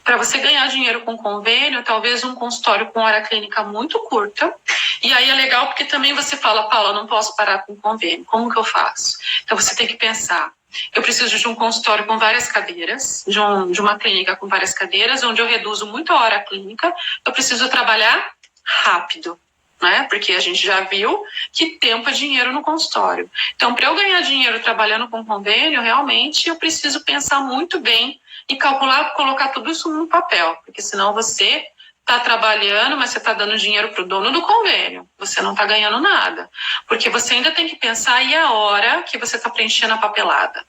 Para você ganhar dinheiro com convênio, talvez um consultório com hora clínica muito curta, e aí é legal porque também você fala, Paula, não posso parar com convênio, como que eu faço? Então você tem que pensar, eu preciso de um consultório com várias cadeiras, de uma clínica com várias cadeiras, onde eu reduzo muito a hora clínica, eu preciso trabalhar rápido, né? Porque a gente já viu que tempo é dinheiro no consultório. Então, para eu ganhar dinheiro trabalhando com convênio, realmente eu preciso pensar muito bem e calcular, colocar tudo isso no papel, porque senão você está trabalhando, mas você está dando dinheiro para o dono do convênio, você não está ganhando nada, porque você ainda tem que pensar e a hora que você está preenchendo a papelada.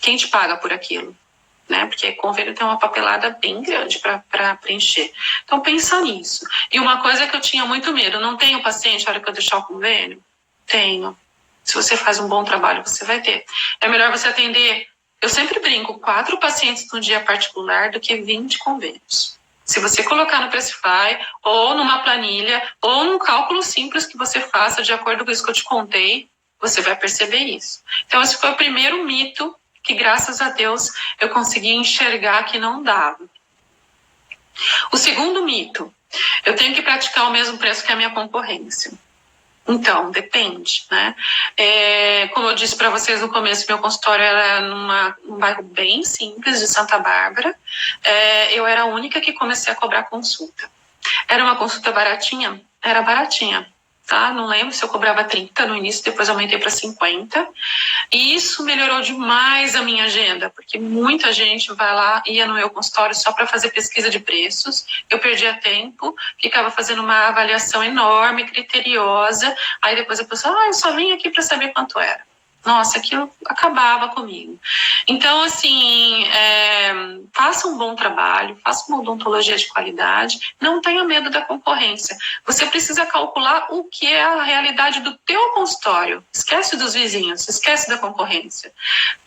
Quem te paga por aquilo? Né? Porque convênio tem uma papelada bem grande para preencher. Então, pensa nisso. E uma coisa que eu tinha muito medo, não tenho paciente na hora que eu deixar o convênio? Tenho. Se você faz um bom trabalho, você vai ter. É melhor você atender, eu sempre brinco, 4 pacientes no dia particular do que 20 convênios. Se você colocar no Pressify, ou numa planilha, ou num cálculo simples que você faça de acordo com isso que eu te contei, você vai perceber isso. Então, esse foi o primeiro mito que, graças a Deus, eu consegui enxergar que não dava. O segundo mito, Eu tenho que praticar o mesmo preço que a minha concorrência. Então, depende, né? Como eu disse para vocês no começo, meu consultório era num bairro bem simples de Santa Bárbara. Eu era a única que comecei a cobrar consulta. Era uma consulta baratinha? Era baratinha, tá? Não lembro se eu cobrava 30 no início, depois aumentei para 50. E isso melhorou demais a minha agenda, porque muita gente vai lá, ia no meu consultório só para fazer pesquisa de preços. Eu perdia tempo, ficava fazendo uma avaliação enorme, criteriosa. Aí depois a pessoa, eu só vim aqui para saber quanto era. Nossa, aquilo acabava comigo. Então, assim, faça um bom trabalho, faça uma odontologia de qualidade, não tenha medo da concorrência. Você precisa calcular o que é a realidade do teu consultório. Esquece dos vizinhos, esquece da concorrência.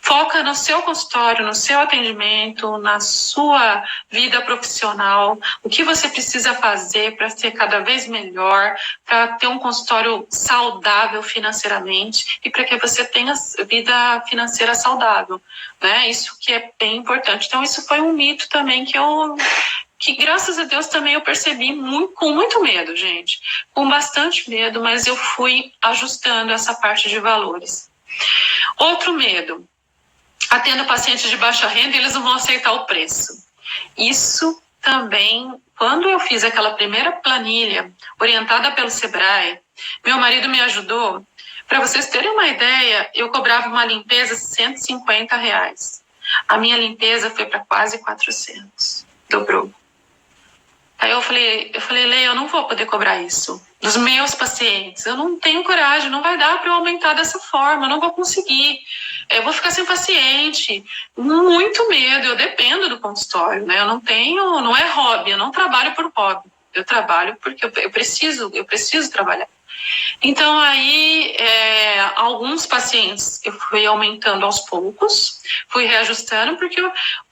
Foca no seu consultório, no seu atendimento, na sua vida profissional, o que você precisa fazer para ser cada vez melhor, para ter um consultório saudável financeiramente e para que você tenha vida financeira saudável, né? Isso que é bem importante. Então, isso foi um mito também que graças a Deus também eu percebi com muito medo, gente. Com bastante medo, mas eu fui ajustando essa parte de valores. Outro medo. Atendo pacientes de baixa renda e eles não vão aceitar o preço. Isso também, quando eu fiz aquela primeira planilha orientada pelo Sebrae, meu marido me ajudou. Para vocês terem uma ideia, eu cobrava uma limpeza R$150. A minha limpeza foi para quase 400. Dobrou. Aí eu falei, Lê, eu não vou poder cobrar isso dos meus pacientes. Eu não tenho coragem, não vai dar para eu aumentar dessa forma, eu não vou conseguir. Eu vou ficar sem paciente. Muito medo, eu dependo do consultório, né? Eu não é hobby, eu não trabalho por hobby. Eu trabalho porque eu preciso trabalhar. Então, aí, alguns pacientes eu fui aumentando aos poucos, fui reajustando, porque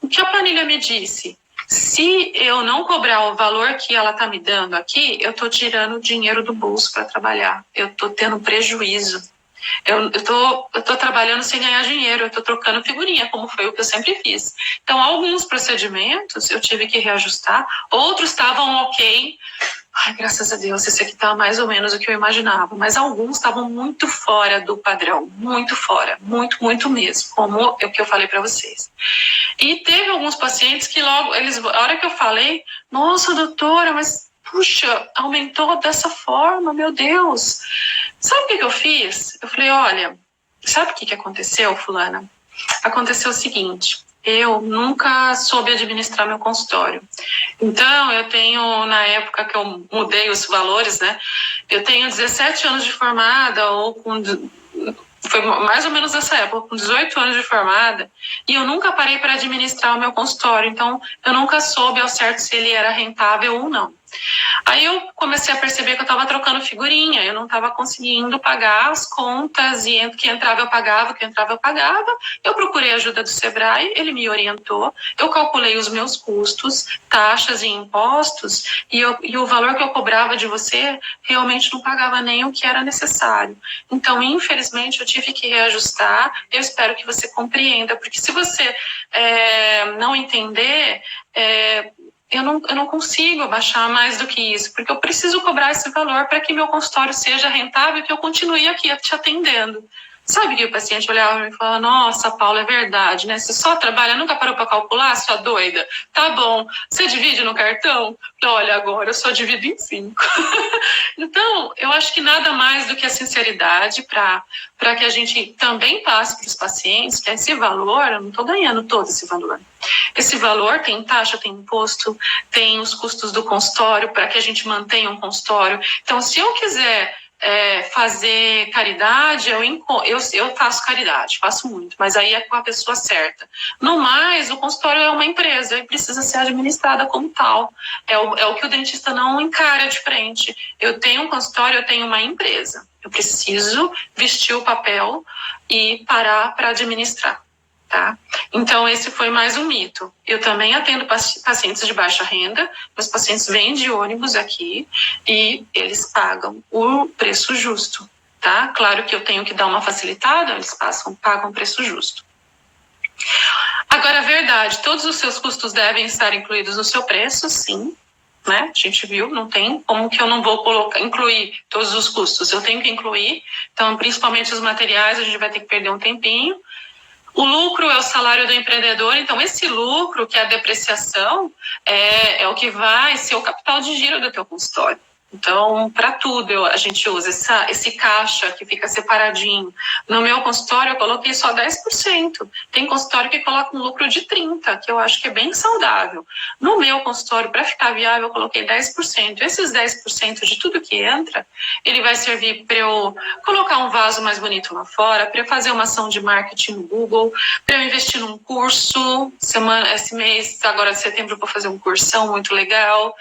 o que a planilha me disse? Se eu não cobrar o valor que ela está me dando aqui, eu estou tirando dinheiro do bolso para trabalhar. Eu estou tendo prejuízo. Eu tô trabalhando sem ganhar dinheiro, eu estou trocando figurinha, como foi o que eu sempre fiz. Então, alguns procedimentos eu tive que reajustar, outros estavam ok. Ai, graças a Deus, esse aqui tá mais ou menos o que eu imaginava. Mas alguns estavam muito fora do padrão, muito fora, muito mesmo, como o que eu falei para vocês. E teve alguns pacientes que logo, a hora que eu falei, nossa, doutora, mas puxa, aumentou dessa forma, meu Deus. Sabe o que eu fiz? Eu falei, olha, sabe o que aconteceu, fulana? Aconteceu o seguinte, eu nunca soube administrar meu consultório. Então, eu tenho, na época que eu mudei os valores, né? Eu tenho 17 anos de formada, foi mais ou menos nessa época, com 18 anos de formada, e eu nunca parei para administrar o meu consultório. Então, eu nunca soube ao certo se ele era rentável ou não. Aí eu comecei a perceber que eu estava trocando figurinha, eu não estava conseguindo pagar as contas, e o que entrava eu pagava, o que entrava eu pagava. Eu procurei a ajuda do Sebrae, ele me orientou, eu calculei os meus custos, taxas e impostos, e o valor que eu cobrava de você realmente não pagava nem o que era necessário. Então, infelizmente, eu tive que reajustar. Eu espero que você compreenda, porque se você não entender, eu não consigo abaixar mais do que isso, porque eu preciso cobrar esse valor para que meu consultório seja rentável e que eu continue aqui te atendendo. Sabe que o paciente olhava e falava, nossa, Paula, é verdade, né? Você só trabalha, nunca parou para calcular, sua doida? Tá bom, você divide no cartão? Olha, agora eu só divido em 5. Então, eu acho que nada mais do que a sinceridade para que a gente também passe para os pacientes que esse valor, eu não estou ganhando todo esse valor. Esse valor tem taxa, tem imposto, tem os custos do consultório para que a gente mantenha um consultório. Então, se eu quiser fazer caridade, eu faço caridade, faço muito, mas aí é com a pessoa certa. No mais, o consultório é uma empresa e precisa ser administrada como tal. É o que o dentista não encara de frente. Eu tenho um consultório, eu tenho uma empresa. Eu preciso vestir o papel e parar para administrar. Tá? Então, esse foi mais um mito. Eu também atendo pacientes de baixa renda, meus pacientes vêm de ônibus aqui e eles pagam o preço justo, tá? Claro que eu tenho que dar uma facilitada, eles pagam o preço justo. Agora, a verdade, todos os seus custos devem estar incluídos no seu preço, sim. né? A gente viu, não tem como que eu não vou incluir todos os custos. Eu tenho que incluir, então, principalmente os materiais, a gente vai ter que perder um tempinho. O lucro é o salário do empreendedor, então esse lucro, que é a depreciação, é o que vai ser o capital de giro do teu consultório. Então, para tudo, a gente usa esse caixa que fica separadinho. No meu consultório, eu coloquei só 10%. Tem consultório que coloca um lucro de 30%, que eu acho que é bem saudável. No meu consultório, para ficar viável, eu coloquei 10%. Esses 10% de tudo que entra, ele vai servir para eu colocar um vaso mais bonito lá fora, para eu fazer uma ação de marketing no Google, para eu investir num curso. Esse mês, agora de setembro, eu vou fazer um cursão muito legal.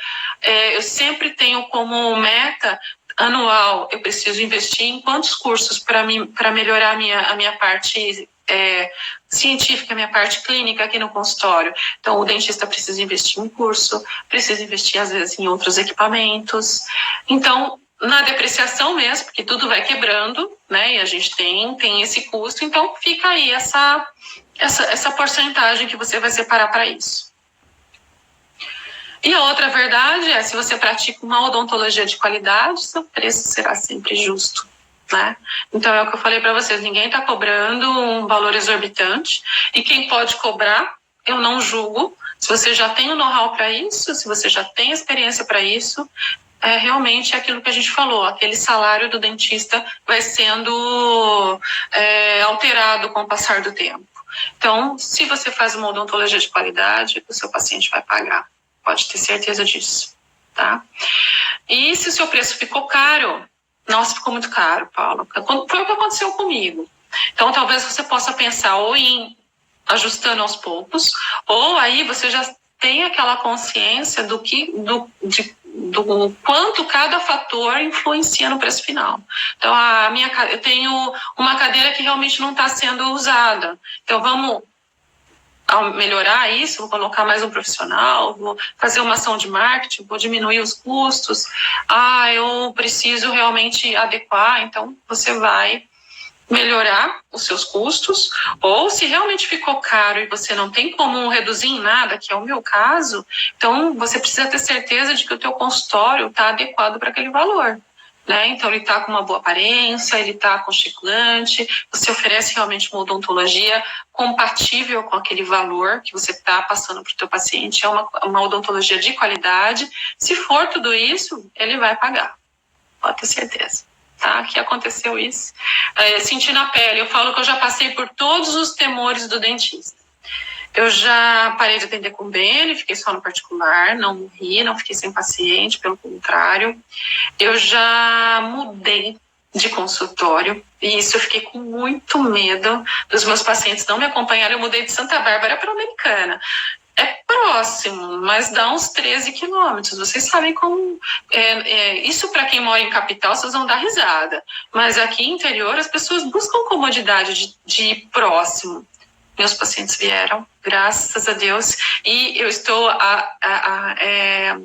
Eu sempre tenho como meta anual, eu preciso investir em quantos cursos para melhorar a minha parte científica, a minha parte clínica aqui no consultório. Então, o dentista precisa investir em curso, precisa investir, às vezes, em outros equipamentos. Então, na depreciação mesmo, porque tudo vai quebrando, né? E a gente tem esse custo, então fica aí essa porcentagem que você vai separar para isso. E a outra verdade é, se você pratica uma odontologia de qualidade, seu preço será sempre justo, né? Então é o que eu falei para vocês, ninguém está cobrando um valor exorbitante, e quem pode cobrar, eu não julgo. Se você já tem o know-how para isso, se você já tem experiência para isso, realmente é aquilo que a gente falou, aquele salário do dentista vai sendo alterado com o passar do tempo. Então, se você faz uma odontologia de qualidade, o seu paciente vai pagar. Pode ter certeza disso, tá? E se o seu preço ficou caro, nossa, ficou muito caro, Paula. Foi o que aconteceu comigo. Então, talvez você possa pensar ou em ajustando aos poucos, ou aí você já tem aquela consciência do quanto cada fator influencia no preço final. Então, eu tenho uma cadeira que realmente não está sendo usada. Então, vamos melhorar isso, vou colocar mais um profissional, vou fazer uma ação de marketing, vou diminuir os custos. Eu preciso realmente adequar, então você vai melhorar os seus custos, ou se realmente ficou caro e você não tem como reduzir em nada, que é o meu caso, então você precisa ter certeza de que o teu consultório está adequado para aquele valor. Né? Então ele está com uma boa aparência, ele está aconchegante, você oferece realmente uma odontologia compatível com aquele valor que você está passando para o teu paciente, é uma odontologia de qualidade. Se for tudo isso, ele vai pagar, pode ter certeza. Tá? Que aconteceu isso. Senti na pele, eu falo que eu já passei por todos os temores do dentista. Eu já parei de atender com BN, fiquei só no particular, não morri, não fiquei sem paciente, pelo contrário. Eu já mudei de consultório, e isso eu fiquei com muito medo dos meus pacientes não me acompanharem. Eu mudei de Santa Bárbara para Americana. É próximo, mas dá uns 13 quilômetros. Vocês sabem como... isso para quem mora em capital, vocês vão dar risada. Mas aqui no interior, as pessoas buscam comodidade de ir próximo. Meus pacientes vieram, graças a Deus, e eu estou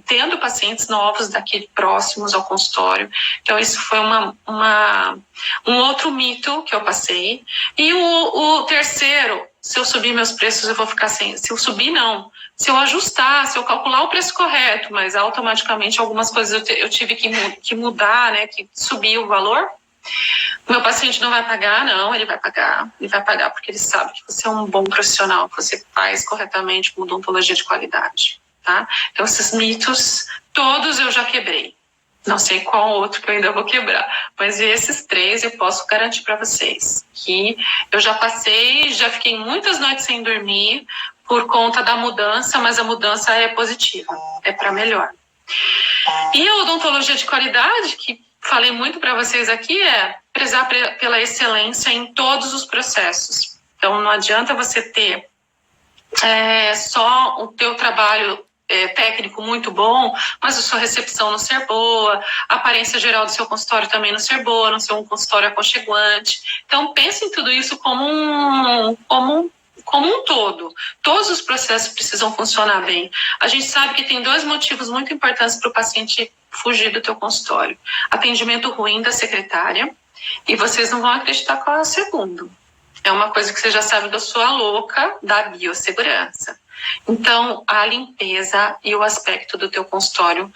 tendo pacientes novos daqui próximos ao consultório. Então, isso foi um outro mito que eu passei. E o terceiro, se eu subir meus preços, eu vou ficar sem... Se eu subir, não. Se eu ajustar, se eu calcular o preço correto, mas automaticamente algumas coisas eu tive que mudar, né, que subir o valor... O meu paciente não vai pagar, não, ele vai pagar porque ele sabe que você é um bom profissional, que você faz corretamente uma odontologia de qualidade, tá? Então, esses mitos, todos eu já quebrei. Não sei qual outro que eu ainda vou quebrar, mas esses 3 eu posso garantir para vocês, que eu já passei, já fiquei muitas noites sem dormir por conta da mudança, mas a mudança é positiva, é para melhor. E a odontologia de qualidade, que falei muito para vocês aqui, é prezar pela excelência em todos os processos. Então, não adianta você ter só o teu trabalho técnico muito bom, mas a sua recepção não ser boa, a aparência geral do seu consultório também não ser boa, não ser um consultório aconchegante. Então, pense em tudo isso como um todo. Todos os processos precisam funcionar bem. A gente sabe que tem 2 motivos muito importantes para o paciente fugir do teu consultório. Atendimento ruim da secretária, e vocês não vão acreditar qual é o segundo. É uma coisa que você já sabe que eu sou a louca da biossegurança. Então, a limpeza e o aspecto do teu consultório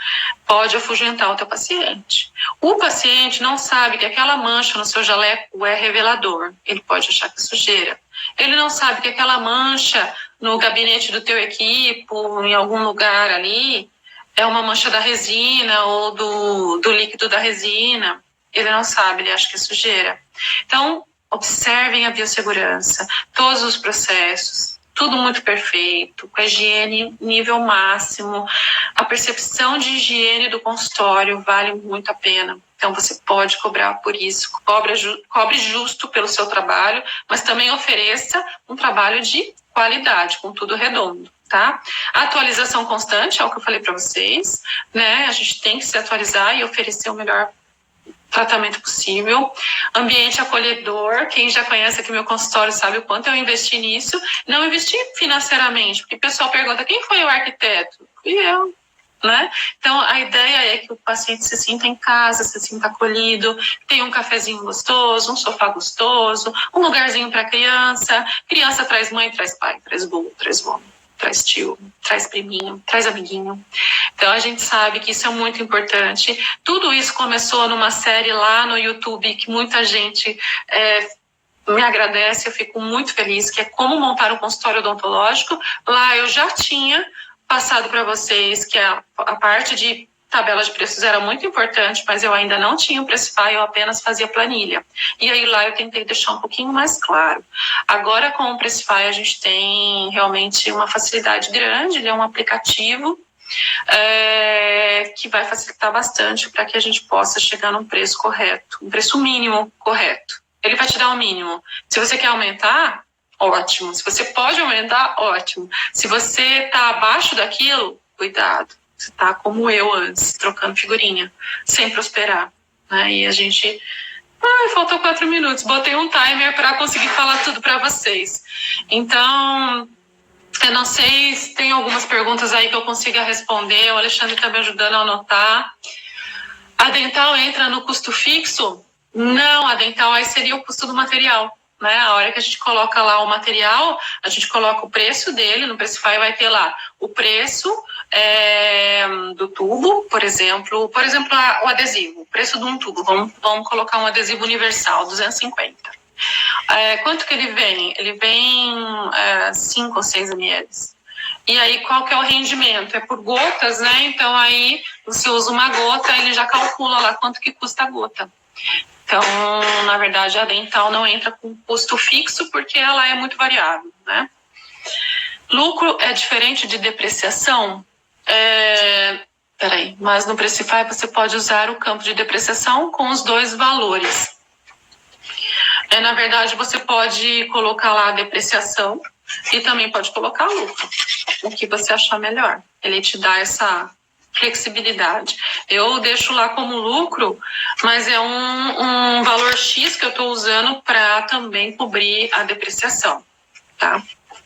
pode afugentar o teu paciente. O paciente não sabe que aquela mancha no seu jaleco é revelador. Ele pode achar que é sujeira. Ele não sabe que aquela mancha no gabinete do teu equipo, em algum lugar ali, é uma mancha da resina ou do líquido da resina. Ele não sabe, ele acha que é sujeira. Então, observem a biossegurança, todos os processos, tudo muito perfeito, com a higiene nível máximo. A percepção de higiene do consultório vale muito a pena. Então, você pode cobrar por isso. Cobre justo pelo seu trabalho, mas também ofereça um trabalho de qualidade, com tudo redondo, tá? A atualização constante é o que eu falei para vocês, né? A gente tem que se atualizar e oferecer o melhor tratamento possível. Ambiente acolhedor, quem já conhece aqui meu consultório sabe o quanto eu investi nisso. Não investi financeiramente, porque o pessoal pergunta, quem foi o arquiteto? Fui eu, né? Então, a ideia é que o paciente se sinta em casa, se sinta acolhido, tenha um cafezinho gostoso, um sofá gostoso, um lugarzinho para criança. Criança traz mãe, traz pai, traz vô, traz vó, traz tio, traz priminho, traz amiguinho. Então, a gente sabe que isso é muito importante. Tudo isso começou numa série lá no YouTube que muita gente me agradece, eu fico muito feliz, que é Como Montar um Consultório Odontológico. Lá eu já tinha passado para vocês que a parte de tabela de preços era muito importante, mas eu ainda não tinha o Pressify, eu apenas fazia planilha. E aí lá eu tentei deixar um pouquinho mais claro. Agora com o Pressify a gente tem realmente uma facilidade grande, ele é um aplicativo que vai facilitar bastante para que a gente possa chegar num preço correto, um preço mínimo correto. Ele vai te dar um mínimo. Se você quer aumentar, ótimo. Se você pode aumentar, ótimo. Se você está abaixo daquilo, cuidado. Você está como eu antes, trocando figurinha, sem prosperar. Né? E a gente... faltou 4 minutos. Botei um timer para conseguir falar tudo para vocês. Então, eu não sei se tem algumas perguntas aí que eu consiga responder. O Alexandre está me ajudando a anotar. A dental entra no custo fixo? Não, a dental aí seria o custo do material. Né? A hora que a gente coloca lá o material, a gente coloca o preço dele, no Pressify vai ter lá o preço do tubo, por exemplo o adesivo, o preço de um tubo, vamos colocar um adesivo universal, 250. Quanto que ele vem? Ele vem 5 ou 6 ml. E aí qual que é o rendimento? É por gotas, né? Então aí você usa uma gota, ele já calcula lá quanto que custa a gota. Então, na verdade, a dental não entra com custo fixo porque ela é muito variável, né? Lucro é diferente de depreciação? Mas no Pressify você pode usar o campo de depreciação com os dois valores. Na verdade, você pode colocar lá a depreciação e também pode colocar lucro, o que você achar melhor. Ele te dá essa flexibilidade. Eu deixo lá como lucro, mas é um valor X que eu estou usando para também cobrir a depreciação, tá?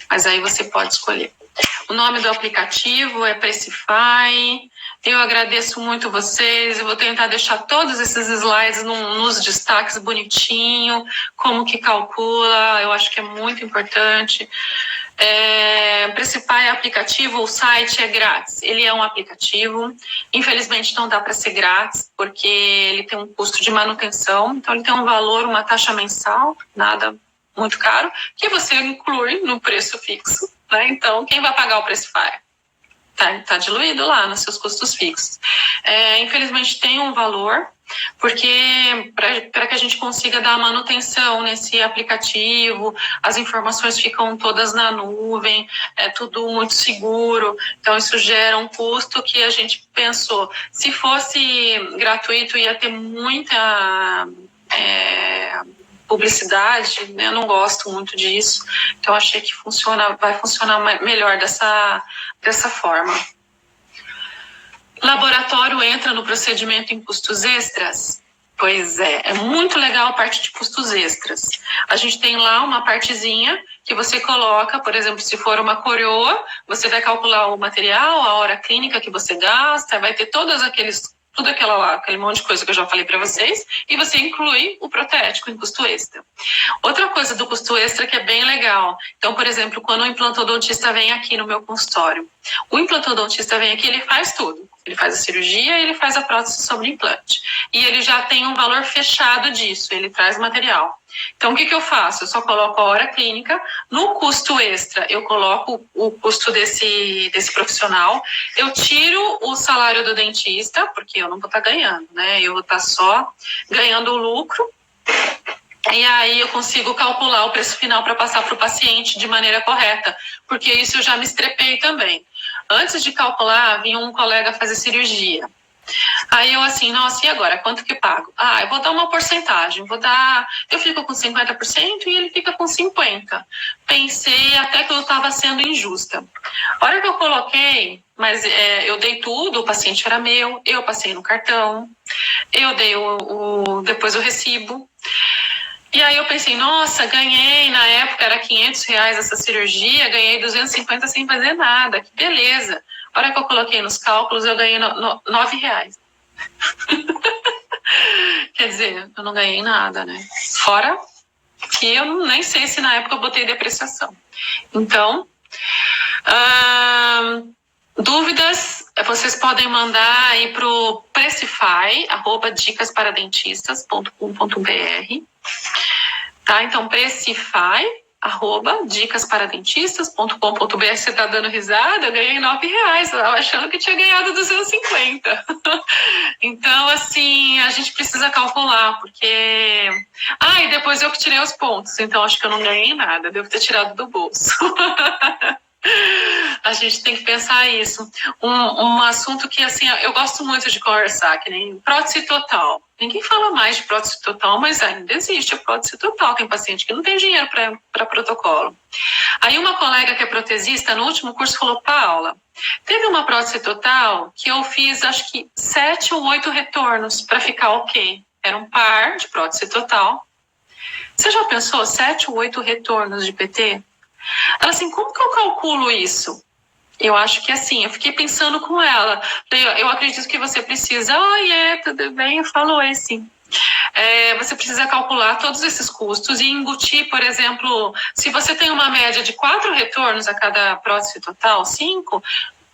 Mas aí você pode escolher. O nome do aplicativo é Pressify. Eu agradeço muito vocês. Eu vou tentar deixar todos esses slides nos destaques bonitinho, como que calcula. Eu acho que é muito importante. Pressify é aplicativo, o site é grátis. Ele é um aplicativo. Infelizmente não dá para ser grátis, porque ele tem um custo de manutenção. Então ele tem um valor, uma taxa mensal, nada muito caro, que você inclui no preço fixo. Né? Então, quem vai pagar o Pressify? Tá diluído lá nos seus custos fixos. Infelizmente tem um valor, porque para que a gente consiga dar manutenção nesse aplicativo, as informações ficam todas na nuvem, é tudo muito seguro, então isso gera um custo que a gente pensou, se fosse gratuito ia ter muita publicidade, né? Eu não gosto muito disso, então achei que vai funcionar melhor dessa forma. Laboratório entra no procedimento em custos extras? Pois é muito legal a parte de custos extras. A gente tem lá uma partezinha que você coloca, por exemplo, se for uma coroa, você vai calcular o material, a hora clínica que você gasta, vai ter todos aqueles tudo aquele monte de coisa que eu já falei para vocês, e você inclui o protético em custo extra. Outra coisa do custo extra que é bem legal. Então, por exemplo, quando o implantodontista vem aqui no meu consultório, o implantodontista vem aqui, ele faz tudo. Ele faz a cirurgia e ele faz a prótese sobre implante. E ele já tem um valor fechado disso, ele traz material. Então, o que eu faço? Eu só coloco a hora clínica. No custo extra, eu coloco o custo desse profissional. Eu tiro o salário do dentista, porque eu não vou estar ganhando, né? Eu vou estar só ganhando o lucro. E aí eu consigo calcular o preço final para passar para o paciente de maneira correta, porque isso eu já me estrepei também. Antes de calcular, vinha um colega fazer cirurgia. Aí eu assim, nossa, e agora? Quanto que pago? Eu vou dar uma porcentagem, eu fico com 50% e ele fica com 50%. Pensei até que eu estava sendo injusta. A hora que eu coloquei, mas eu dei tudo, o paciente era meu, eu passei no cartão, eu dei depois o recibo. E aí eu pensei, nossa, ganhei, na época era R$500 essa cirurgia, ganhei 250 sem fazer nada, que beleza. A hora que eu coloquei nos cálculos, eu ganhei R$9. Quer dizer, eu não ganhei nada, né? Fora que eu nem sei se na época eu botei depreciação. Então, dúvidas, vocês podem mandar aí pro pressify@dicasparadentistas.com.br. Tá? Então, pressify@dicasparadentistas.com.br. Você tá dando risada? Eu ganhei R$9. Eu tava achando que tinha ganhado 250. Então, assim, a gente precisa calcular, porque... e depois eu que tirei os pontos. Então, acho que eu não ganhei nada. Devo ter tirado do bolso. A gente tem que pensar isso. Um assunto que, assim, eu gosto muito de conversar, que nem prótese total. Ninguém fala mais de prótese total, mas ainda existe a prótese total. Tem paciente que não tem dinheiro para protocolo. Aí uma colega que é protesista, no último curso, falou, Paula, teve uma prótese total que eu fiz, acho que 7 ou 8 retornos para ficar ok. Era um par de prótese total. Você já pensou 7 ou 8 retornos de PT? Ela assim, como que eu calculo isso? Eu acho que assim, eu fiquei pensando com ela. Eu acredito que você precisa... tudo bem? Eu falo oi, sim. Você precisa calcular todos esses custos e embutir, por exemplo, se você tem uma média de 4 retornos a cada prótese total, 5,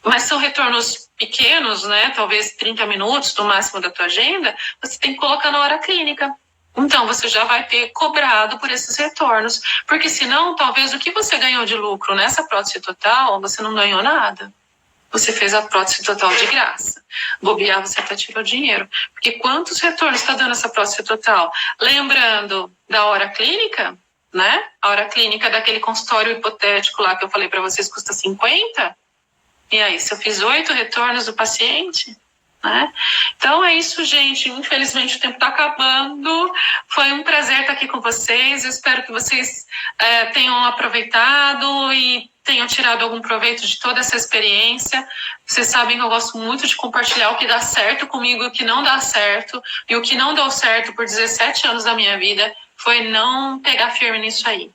mas são retornos pequenos, né? Talvez 30 minutos no máximo da tua agenda, você tem que colocar na hora clínica. Então, você já vai ter cobrado por esses retornos. Porque senão, talvez o que você ganhou de lucro nessa prótese total, você não ganhou nada. Você fez a prótese total de graça. Bobear, você até tirou dinheiro. Porque quantos retornos está dando essa prótese total? Lembrando da hora clínica, né? A hora clínica daquele consultório hipotético lá que eu falei para vocês custa 50. E aí, se eu fiz 8 retornos do paciente... né? Então é isso, gente. Infelizmente o tempo está acabando. Foi um prazer estar aqui com vocês. Eu espero que vocês tenham aproveitado e tenham tirado algum proveito de toda essa experiência. Vocês sabem que eu gosto muito de compartilhar o que dá certo comigo e o que não dá certo. E o que não deu certo por 17 anos da minha vida foi não pegar firme nisso aí.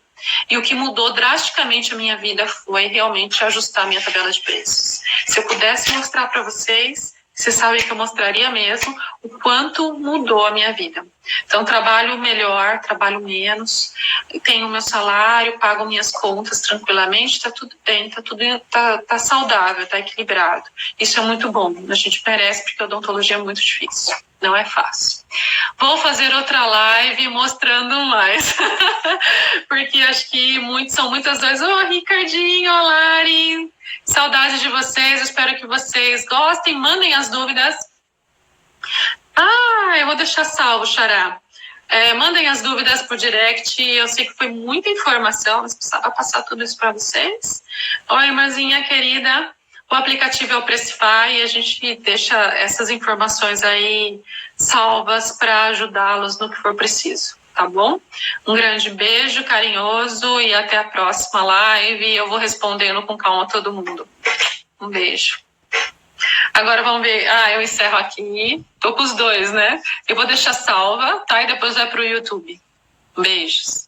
E o que mudou drasticamente a minha vida foi realmente ajustar a minha tabela de preços. Se eu pudesse mostrar para vocês... Vocês sabem que eu mostraria mesmo o quanto mudou a minha vida. Então, trabalho melhor, trabalho menos, tenho meu salário, pago minhas contas tranquilamente, tá tudo bem, tá saudável, tá equilibrado. Isso é muito bom, a gente merece, porque a odontologia é muito difícil, não é fácil. Vou fazer outra live mostrando mais, porque acho que são muitas dores. Ricardinho, Lari... Saudade de vocês, espero que vocês gostem, mandem as dúvidas. Eu vou deixar salvo, Xará. Mandem as dúvidas por direct, eu sei que foi muita informação, mas precisava passar tudo isso para vocês. Oi, irmãzinha querida, o aplicativo é o Pressify e a gente deixa essas informações aí salvas para ajudá-los no que for preciso. Tá bom? Um grande beijo carinhoso e até a próxima live. Eu vou respondendo com calma a todo mundo. Um beijo. Agora vamos ver. Eu encerro aqui. Tô com os dois, né? Eu vou deixar salva, tá? E depois vai pro YouTube. Beijos.